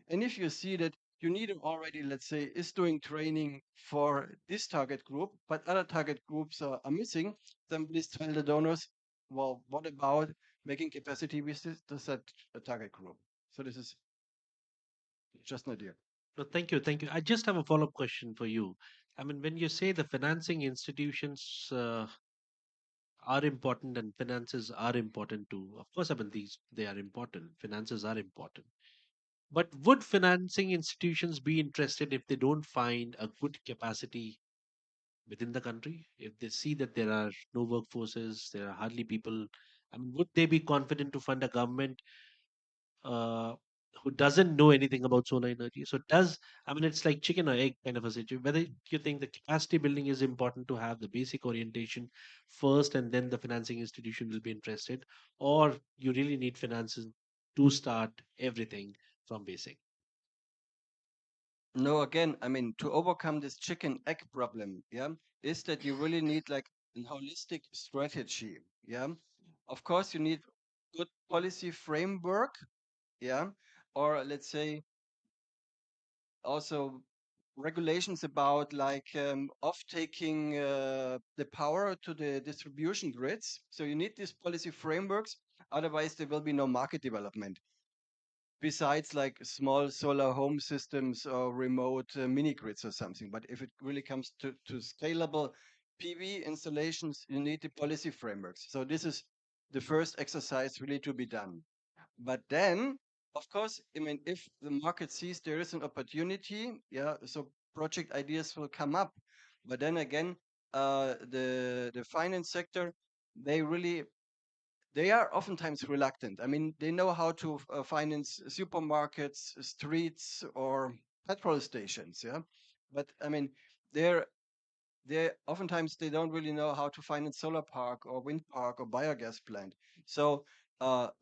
And if you see that you need already, let's say, is doing training for this target group, but other target groups are missing, then please tell the donors, well, what about making capacity with this target group? So this is just an idea. No, thank you, thank you. I just have a follow-up question for you. I mean, when you say the financing institutions are important and finances are important too, of course, I mean these they are important. Finances are important. But would financing institutions be interested if they don't find a good capacity within the country? If they see that there are no workforces, there are hardly people, I mean, would they be confident to fund a government uh, who doesn't know anything about solar energy? So does, I mean, it's like chicken or egg kind of a situation. Whether you think the capacity building is important to have the basic orientation first, and then the financing institution will be interested, or you really need finances to start everything from basic. No, again, I mean, to overcome this chicken egg problem, yeah, is that you really need like a holistic strategy. Yeah. Of course, you need good policy framework. Yeah. Or let's say also regulations about like off taking the power to the distribution grids. So you need these policy frameworks. Otherwise, there will be no market development besides like small solar home systems or remote mini grids or something. But if it really comes to scalable PV installations, you need the policy frameworks. So this is the first exercise really to be done. But then, of course, I mean, if the market sees there is an opportunity, yeah, so project ideas will come up. But then again, the finance sector, they really they are oftentimes reluctant. I mean, they know how to finance supermarkets, streets, or petrol stations. Yeah, but I mean, they're they oftentimes they don't really know how to finance solar park or wind park or biogas plant. So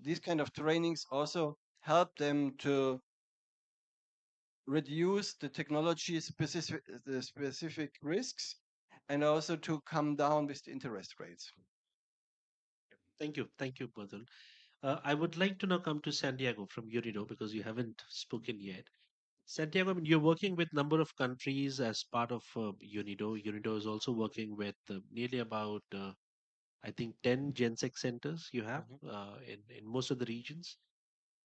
these kind of trainings also help them to reduce the technology specific the specific risks and also to come down with the interest rates. Thank you, Badal. I would like to now come to Santiago from Unido because you haven't spoken yet. Santiago, I mean, you're working with number of countries as part of Unido. Unido is also working with nearly about, I think, 10 Gensec centers you have in most of the regions.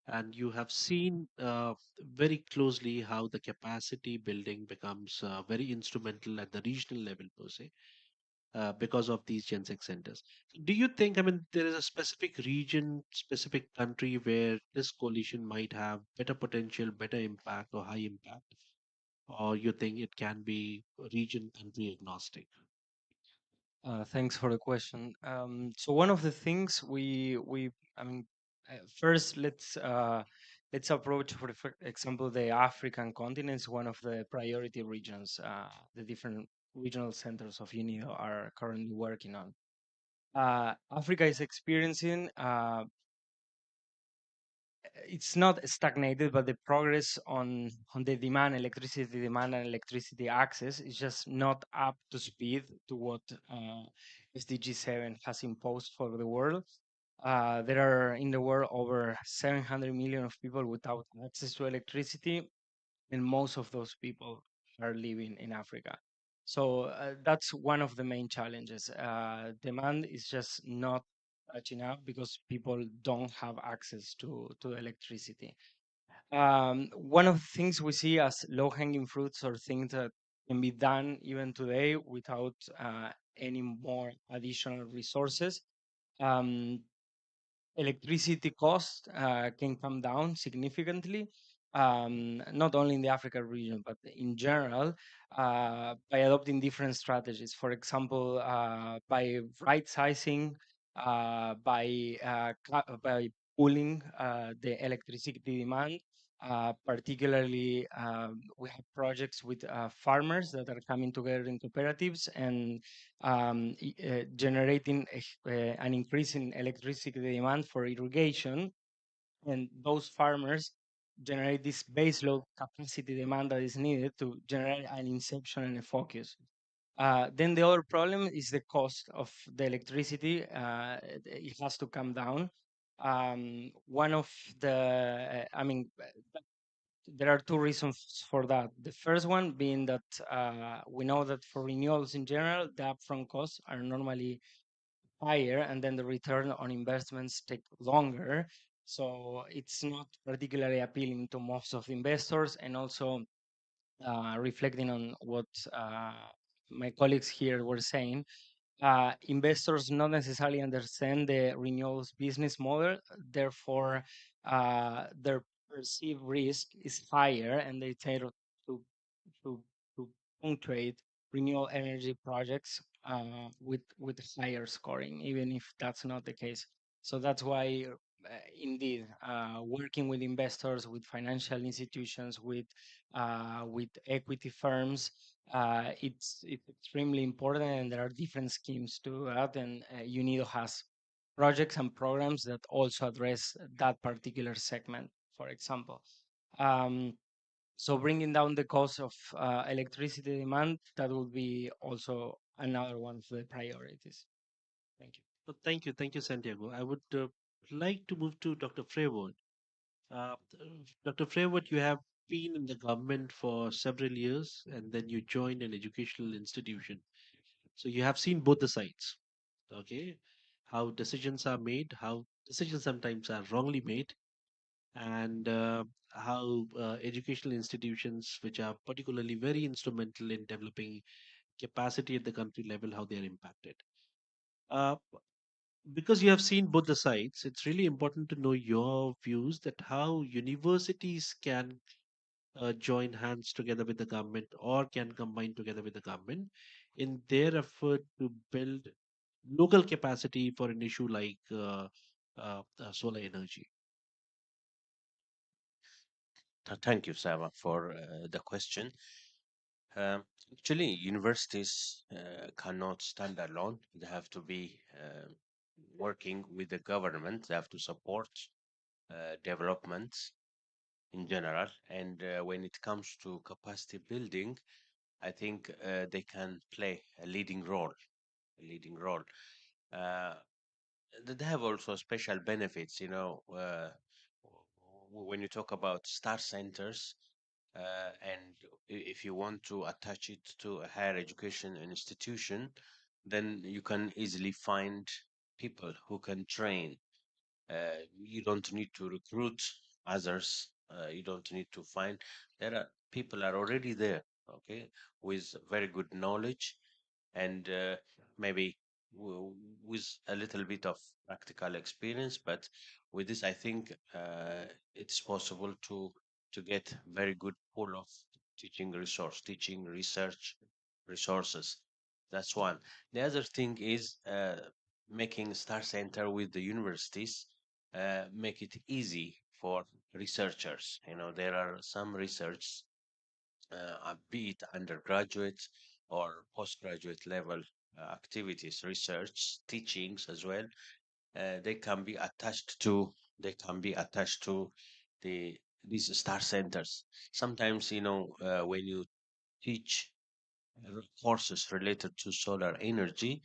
And you have seen very closely how the capacity building becomes very instrumental at the regional level, per se, because of these Gensec centers. Do you think, I mean, there is a specific region, specific country where this coalition might have better potential, better impact, or high impact? Or you think it can be region country agnostic? Thanks for the question. So one of the things we I mean, first let's approach, for example, the African continent is one of the priority regions. The different regional centers of UNIDO are currently working on. Africa is experiencing it's not stagnated, but the progress on the demand, electricity demand and electricity access is just not up to speed to what SDG 7 has imposed for the world. There are in the world over 700 million of people without access to electricity, and most of those people are living in Africa. So that's one of the main challenges. Demand is just not catching up because people don't have access to electricity. One of the things we see as low-hanging fruits or things that can be done even today without any more additional resources. Um, Electricity cost can come down significantly. not only in the Africa region, but in general, by adopting different strategies. For example, by right sizing, by pooling the electricity demand. Particularly, we have projects with farmers that are coming together in cooperatives and generating an increase in electricity demand for irrigation, and those farmers generate this baseload capacity demand that is needed to generate an inception and a focus. Then the other problem is the cost of the electricity. It has to come down. One of the, I mean, there are two reasons for that. The first one being that we know that for renewals in general, the upfront costs are normally higher, and then the return on investments take longer. So it's not particularly appealing to most of the investors. And also, reflecting on what my colleagues here were saying, investors not necessarily understand the renewables business model. Therefore, their perceived risk is higher, and they tend to to to punctuate renewable energy projects with higher scoring, even if that's not the case. So that's why, indeed, working with investors, with financial institutions, with equity firms, it's extremely important, and there are different schemes to that, and you need to have projects and programs that also address that particular segment, for example. Um, so bringing down the cost of electricity demand, that would be also another one of the priorities. Thank you. Thank you, Santiago. I would like to move to Dr. Freywood. Uh, Dr. Freywood, you have been in the government for several years and then you joined an educational institution. So you have seen both the sides, okay? How decisions are made, how decisions sometimes are wrongly made, and how educational institutions, which are particularly very instrumental in developing capacity at the country level, how they are impacted. Uh, because you have seen both the sides, it's really important to know your views that how universities can join hands together with the government or can combine together with the government in their effort to build local capacity for an issue like solar energy. Thank you, Sava, for the question. Um, Actually, universities cannot stand alone. They have to be working with the government. They have to support development in general. And when it comes to capacity building, I think they can play a leading role. A leading role. Uh, they have also special benefits. When you talk about star centers, and if you want to attach it to a higher education institution, then you can easily find people who can train. You don't need to recruit others. You don't need to find. There are people are already there, okay, with very good knowledge and maybe with a little bit of practical experience. But with this, I think it's possible to get very good pool of teaching research resources. That's one. The other thing is making Star Center with the universities make it easy for researchers. There are some research, be it undergraduate or postgraduate level activities, research, teachings as well. They can be attached to the these star centers. Sometimes, when you teach courses related to solar energy,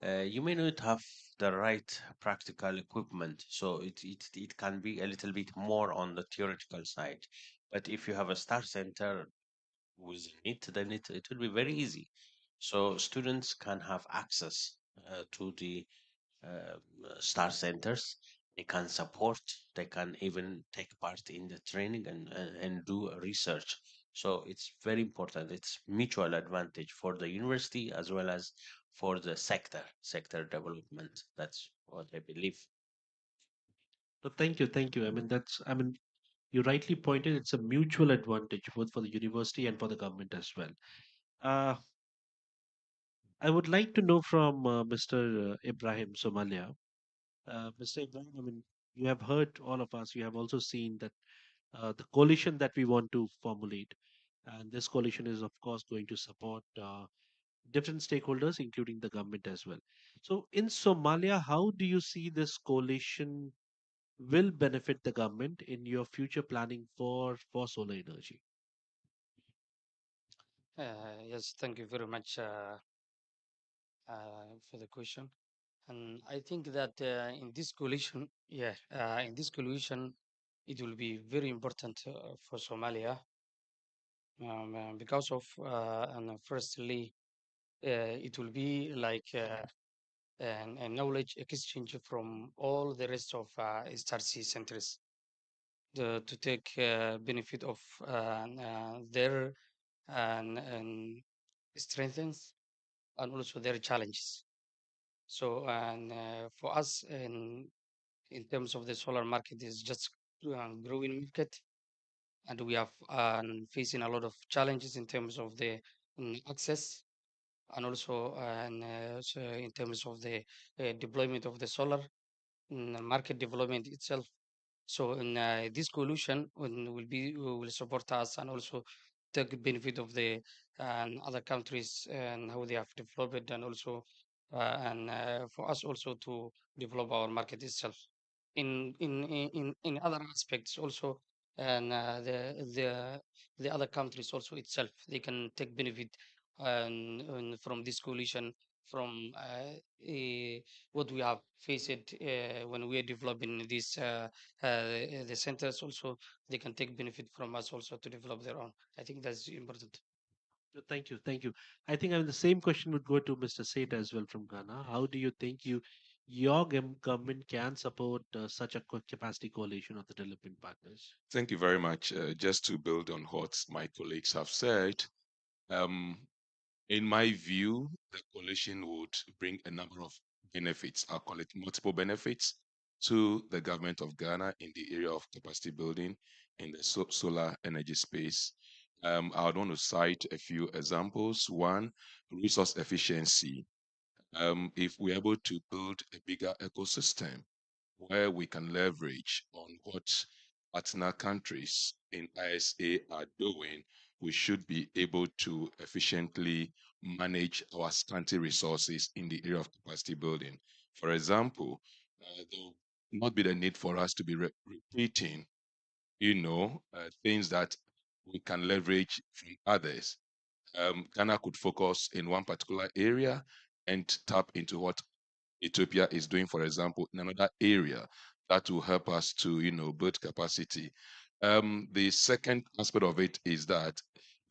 you may not have the right practical equipment, so it can be a little bit more on the theoretical side. But if you have a star center within it, then it will be very easy. So students can have access to the uh, star centers. They can support. They can even take part in the training and do research. So it's very important. It's mutual advantage for the university as well as for the sector development. That's what I believe. So thank you. I mean, You rightly pointed it's a mutual advantage both for the university and for the government as well. Uh, I would like to know from Mr. Ibrahim Somalia. Mr. Ibrahim, I mean, you have heard all of us, you have also seen that the coalition that we want to formulate, and this coalition is, of course, going to support different stakeholders, including the government as well. So, in Somalia, how do you see this coalition will benefit the government in your future planning for solar energy? Yes, thank you very much for the question. And I think that in this coalition, in this coalition, it will be very important for Somalia because of, and firstly, it will be like a knowledge exchange from all the rest of SRC centers to take benefit of their and strengthens and also their challenges. So, and for us, in terms of the solar market, is just growing market, and we have facing a lot of challenges in terms of the access and also so in terms of the deployment of the solar market development itself. So in this coalition will support us and also take benefit of the other countries and how they have developed and also for us also to develop our market itself. In other aspects also and the other countries also itself they can take benefit from this coalition from what we have faced when we are developing this the centers also they can take benefit from us also to develop their own. I think that's important. Thank you, thank you. I think I mean, the same question would go to Mr. Seth as well from Ghana. How do you think your government can support such a capacity coalition of the development partners? Thank you very much. Just to build on what my colleagues have said, um, in my view, the coalition would bring a number of benefits. I'll call it multiple benefits to the government of Ghana in the area of capacity building in the solar energy space. I would want to cite a few examples. One, resource efficiency. If we're able to build a bigger ecosystem where we can leverage on what partner countries in ISA are doing, we should be able to efficiently manage our scanty resources in the area of capacity building. For example, there will not be the need for us to be repeating, things that we can leverage from others. Ghana could focus in one particular area and tap into what Ethiopia is doing, for example, in another area that will help us to, build capacity. The second aspect of it is that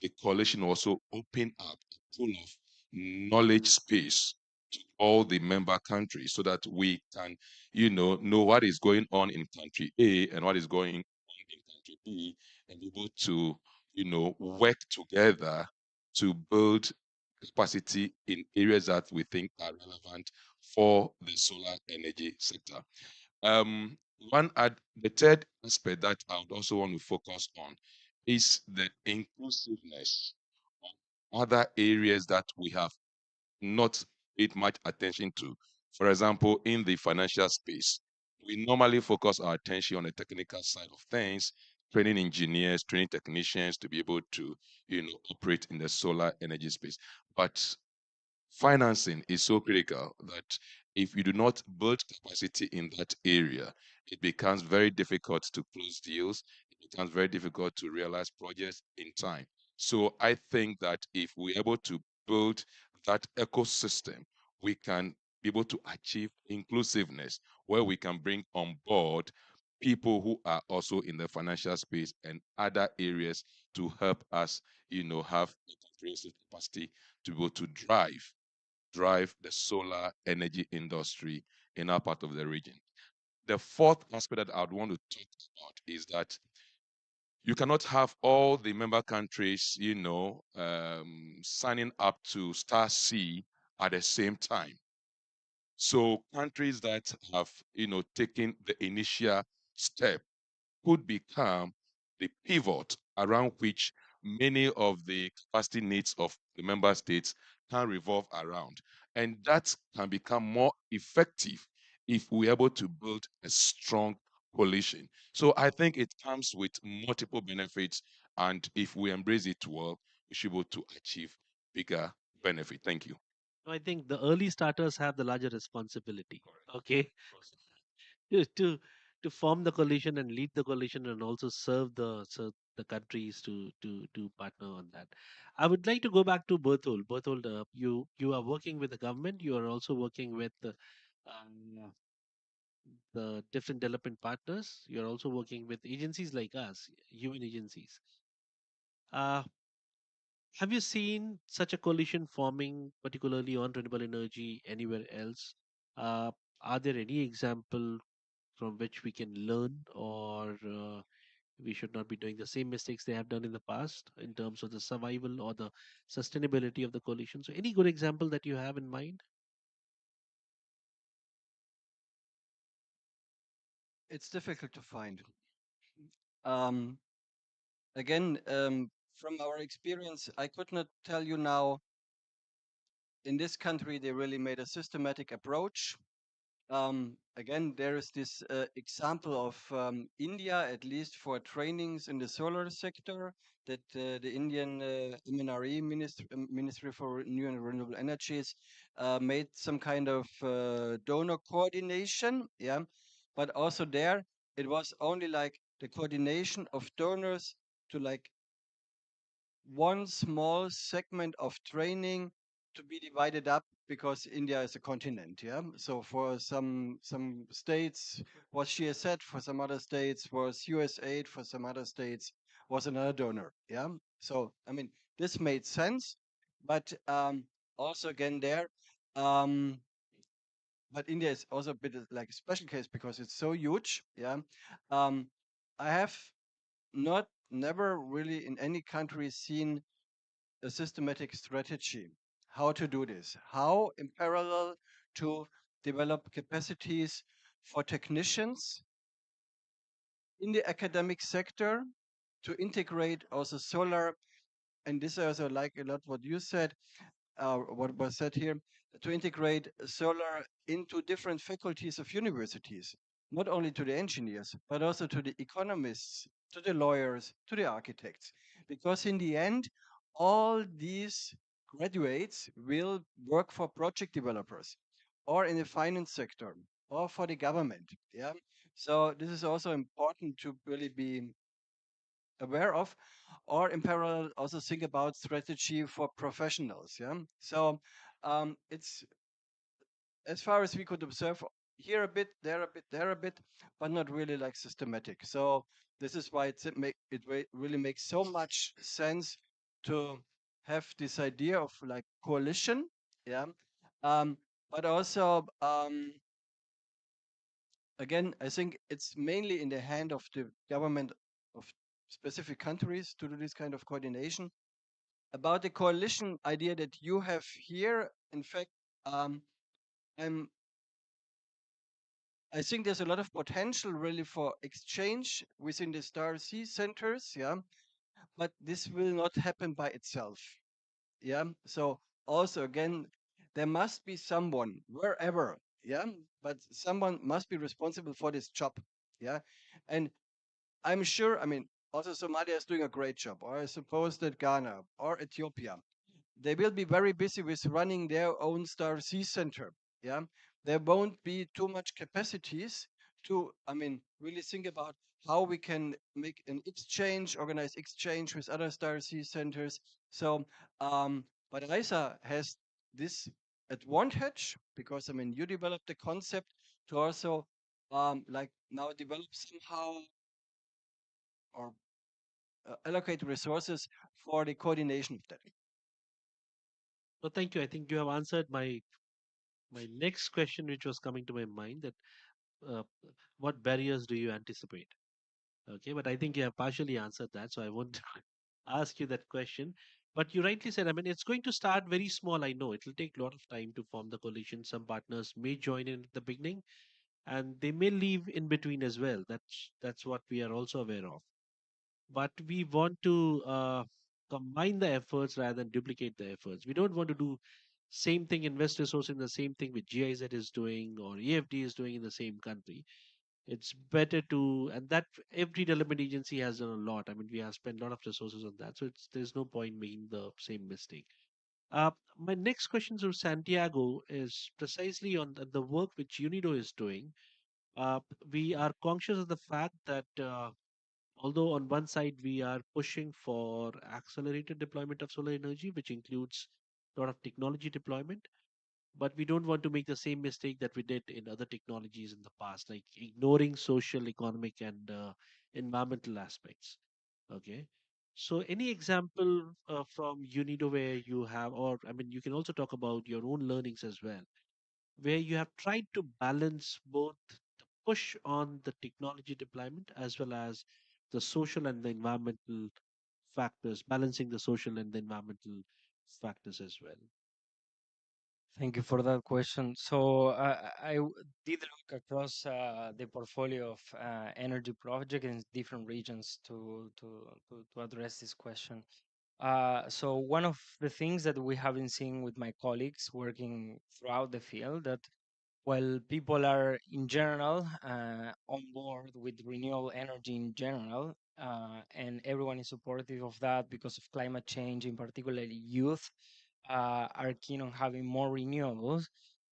the coalition also open up a pool of knowledge space to all the member countries so that we can, know what is going on in country A and what is going on in country B and be able to, work together to build capacity in areas that we think are relevant for the solar energy sector. Um, the third aspect that I would also want to focus on is the inclusiveness of other areas that we have not paid much attention to. For example, in the financial space, we normally focus our attention on the technical side of things, training engineers, training technicians to be able to, operate in the solar energy space. But financing is so critical that if you do not build capacity in that area, it becomes very difficult to close deals. It becomes very difficult to realize projects in time. So I think that if we're able to build that ecosystem, we can be able to achieve inclusiveness where we can bring on board people who are also in the financial space and other areas to help us, have a comprehensive capacity to be able to drive the solar energy industry in our part of the region. The fourth aspect that I'd want to talk about is that you cannot have all the member countries, signing up to Star C at the same time. So countries that have, taken the initial step could become the pivot around which many of the capacity needs of the member states can revolve around. And that can become more effective if we're able to build a strong coalition. So I think it comes with multiple benefits. And if we embrace it well, we should be able to achieve bigger benefit. Thank you. I think the early starters have the larger responsibility. Okay, to to to form the coalition and lead the coalition and also serve the countries to partner on that. I would like to go back to Berthold. Berthold, you are working with the government. You are also working with the different development partners. You are also working with agencies like us, UN agencies. Uh, have you seen such a coalition forming, particularly on renewable energy, anywhere else? Uh, are there any example from which we can learn, or we should not be doing the same mistakes they have done in the past in terms of the survival or the sustainability of the coalition? So, any good example that you have in mind? It's difficult to find. Um, Again, from our experience, I could not tell you now. In this country, they really made a systematic approach. Again, there is this example of India, at least for trainings in the solar sector, that the Indian MNRE Ministry for New and Renewable Energies made some kind of donor coordination. Yeah, but also there, it was only like the coordination of donors to like one small segment of training to be divided up because India is a continent, yeah. So for some states was GSZ, for some other states was USAID, for some other states was another donor, yeah. So I mean this made sense, but also again there, um, but India is also a bit like a special case because it's so huge, yeah. Um, I have not never really in any country seen a systematic strategy how to do this, how in parallel to develop capacities for technicians in the academic sector to integrate also solar. And this I also like a lot what you said, what was said here, to integrate solar into different faculties of universities, not only to the engineers, but also to the economists, to the lawyers, to the architects. Because in the end, all these graduates will work for project developers or in the finance sector or for the government. Yeah. So this is also important to really be aware of, or in parallel also think about strategy for professionals. Yeah. So it's as far as we could observe here a bit, there a bit, there a bit, but not really like systematic. So this is why really makes so much sense to have this idea of like coalition. Yeah. Um, but also again, I think it's mainly in the hand of the government of specific countries to do this kind of coordination. About the coalition idea that you have here, in fact, um, I'm, I think there's a lot of potential really for exchange within the Star C centers, yeah, but this will not happen by itself, yeah. So also again, there must be someone wherever, yeah, but someone must be responsible for this job, yeah, and I'm sure, I mean, also Somalia is doing a great job, or I suppose that Ghana or Ethiopia, they will be very busy with running their own Star C center. Yeah, there won't be too much capacities to, I mean, really think about how we can make an exchange, organize exchange with other Star C centers. So, but ISA has this advantage because I mean, you developed the concept to also like now develop somehow or allocate resources for the coordination of that. So, thank you. I think you have answered my next question, which was coming to my mind, that uh, what barriers do you anticipate? Okay, but I think you have partially answered that, so I won't ask you that question. But you rightly said, I mean, it's going to start very small. I know it will take a lot of time to form the coalition. Some partners may join in at the beginning, and they may leave in between as well. That's what we are also aware of. but we want to combine the efforts rather than duplicate the efforts. We don't want to do same thing, invest resource in the same thing which GIZ is doing or EFD is doing in the same country. It's better to, and that every development agency has done a lot. I mean, we have spent a lot of resources on that, so there's no point making the same mistake. My next question to Santiago is precisely on the work which UNIDO is doing. Uh, we are conscious of the fact that although on one side we are pushing for accelerated deployment of solar energy, which includes a lot of technology deployment, but we don't want to make the same mistake that we did in other technologies in the past, like ignoring social, economic, and environmental aspects. Okay. So, any example from UNIDO where you have, or I mean, you can also talk about your own learnings as well, where you have tried to balance both the push on the technology deployment as well as the social and the environmental factors, balancing the social and the environmental factors as well. Thank you for that question. So did look across the portfolio of energy projects in different regions to address this question. So one of the things that we have been seeing with my colleagues working throughout the field, that while people are in general on board with renewable energy in general, and everyone is supportive of that because of climate change, in particular youth are keen on having more renewables.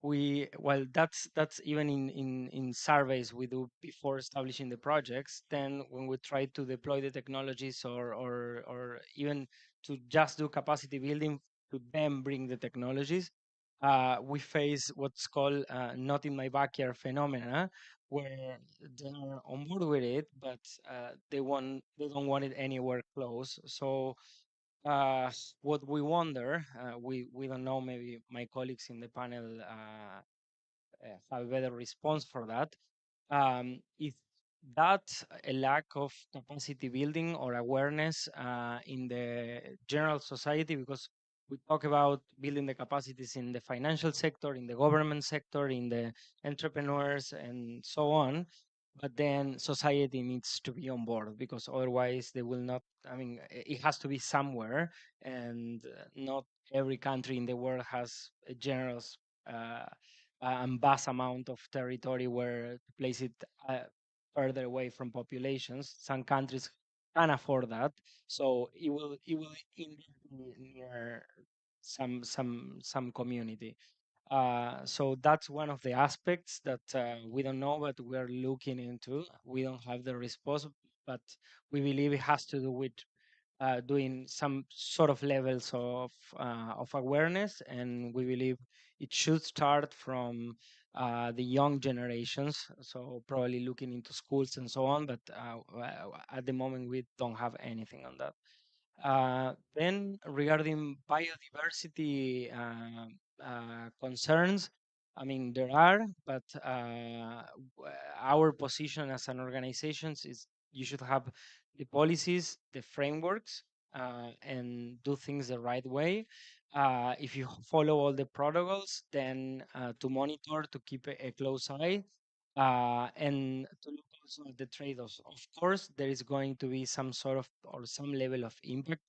We Well, that's even in surveys we do before establishing the projects. Then when we try to deploy the technologies, or even to just do capacity building to then bring the technologies, we face what's called "not in my backyard" phenomena, where they are on board with it, but they don't want it anywhere close. So what we wonder, we don't know, maybe my colleagues in the panel have a better response for that. Is that a lack of capacity building or awareness in the general society? Because we talk about building the capacities in the financial sector, in the government sector, in the entrepreneurs, and so on. But then society needs to be on board, because otherwise they will not. I mean, it has to be somewhere, and not every country in the world has a generous and vast amount of territory where to place it further away from populations. Some countries can afford that, so it will near some community. So that's one of the aspects that we don't know, but we are looking into. We don't have the response, but we believe it has to do with doing some sort of levels of awareness, and we believe it should start from the young generations. So probably looking into schools and so on, but at the moment we don't have anything on that. Then regarding biodiversity concerns, I mean, there are, but our position as an organization is you should have the policies, the frameworks, and do things the right way. If you follow all the protocols, then to monitor, to keep a close eye, and to look also at the trade-offs. Of course, there is going to be some sort of or some level of impact.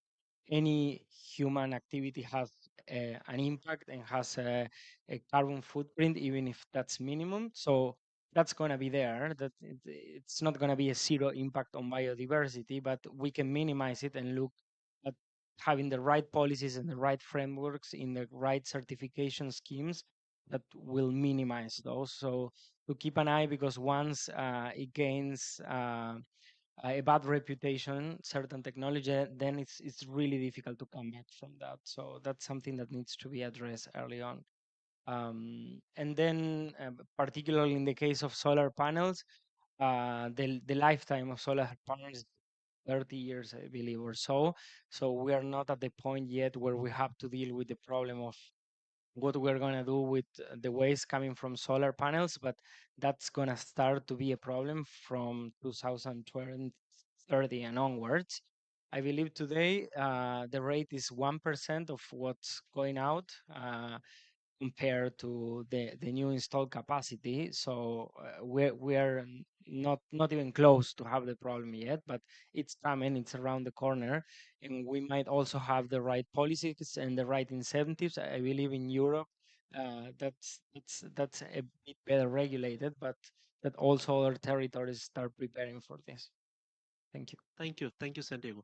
Any human activity has an impact and has a carbon footprint, even if that's minimum. So that's going to be there. It's not going to be a zero impact on biodiversity, but we can minimize it and look at having the right policies and the right frameworks in the right certification schemes that will minimize those. So to keep an eye, because once it gains a bad reputation, certain technology, then it's really difficult to come back from that. So that's something that needs to be addressed early on. And then, particularly in the case of solar panels, the lifetime of solar panels is 30 years, I believe, or so. So we are not at the point yet where we have to deal with the problem of what we're going to do with the waste coming from solar panels, but that's going to start to be a problem from 2030 and onwards. I believe today the rate is 1% of what's going out compared to the new installed capacity. So we're not even close to have the problem yet, but it's coming, it's around the corner, and we might also have the right policies and the right incentives. I believe in Europe, that's a bit better regulated, but that also other territories start preparing for this. Thank you. Thank you, Santiago.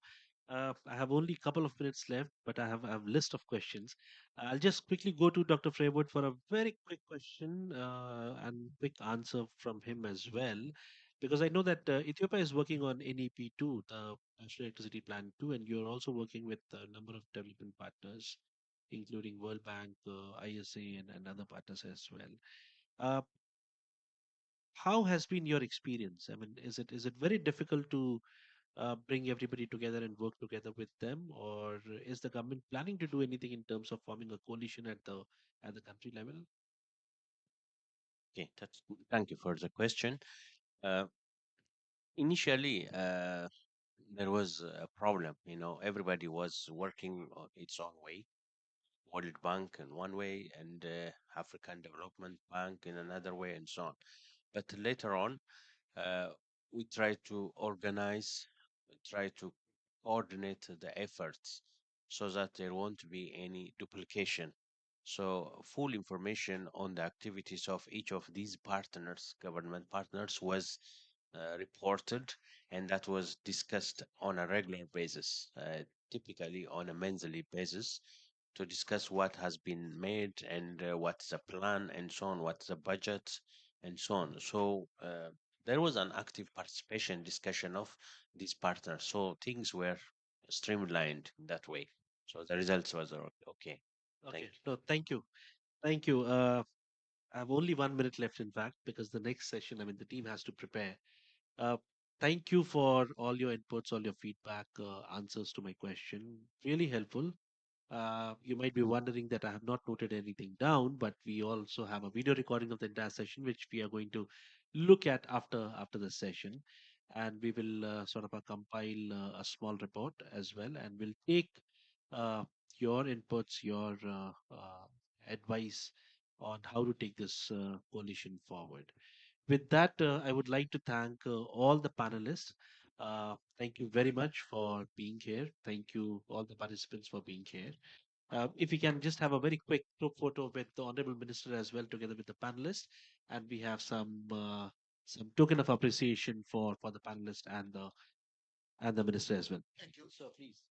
I have only a couple of minutes left, but I have a list of questions. I'll just quickly go to Dr. Freywood for a very quick question and quick answer from him as well, because I know that Ethiopia is working on NEP2, the National Electricity Plan 2, and you're also working with a number of development partners, including World Bank, ISA, and other partners as well. Uh, how has been your experience? I mean, is it very difficult to bring everybody together and work together with them, or is the government planning to do anything in terms of forming a coalition at the country level? Okay, thank you for the question. Uh, Initially, there was a problem. You know, everybody was working on its own way. World Bank in one way, and African Development Bank in another way, and so on. But later on, uh, we try to organize, try to coordinate the efforts so that there won't be any duplication. So, full information on the activities of each of these partners, government partners, was reported, and that was discussed on a regular basis, typically on a monthly basis, to discuss what has been made and what's the plan and so on, what's the budget and so on. So, there was an active participation discussion of these partners. So things were streamlined that way. So the results was okay. Thank Okay, you. no, thank you. I have only 1 minute left, in fact, because the next session, I mean, the team has to prepare. Uh, Thank you for all your inputs, all your feedback, answers to my question. Really helpful. You might be wondering that I have not noted anything down, but we also have a video recording of the entire session, which we are going to look at after the session, and we will sort of compile a small report as well, and we'll take uh, your inputs, your advice on how to take this coalition forward. With that, I would like to thank all the panelists. Thank you very much for being here. Thank you, all the participants, for being here. If we can just have a very quick group photo with the Honorable Minister as well, together with the panelists, and we have some token of appreciation for the panelists and the minister as well. Thank you. So please.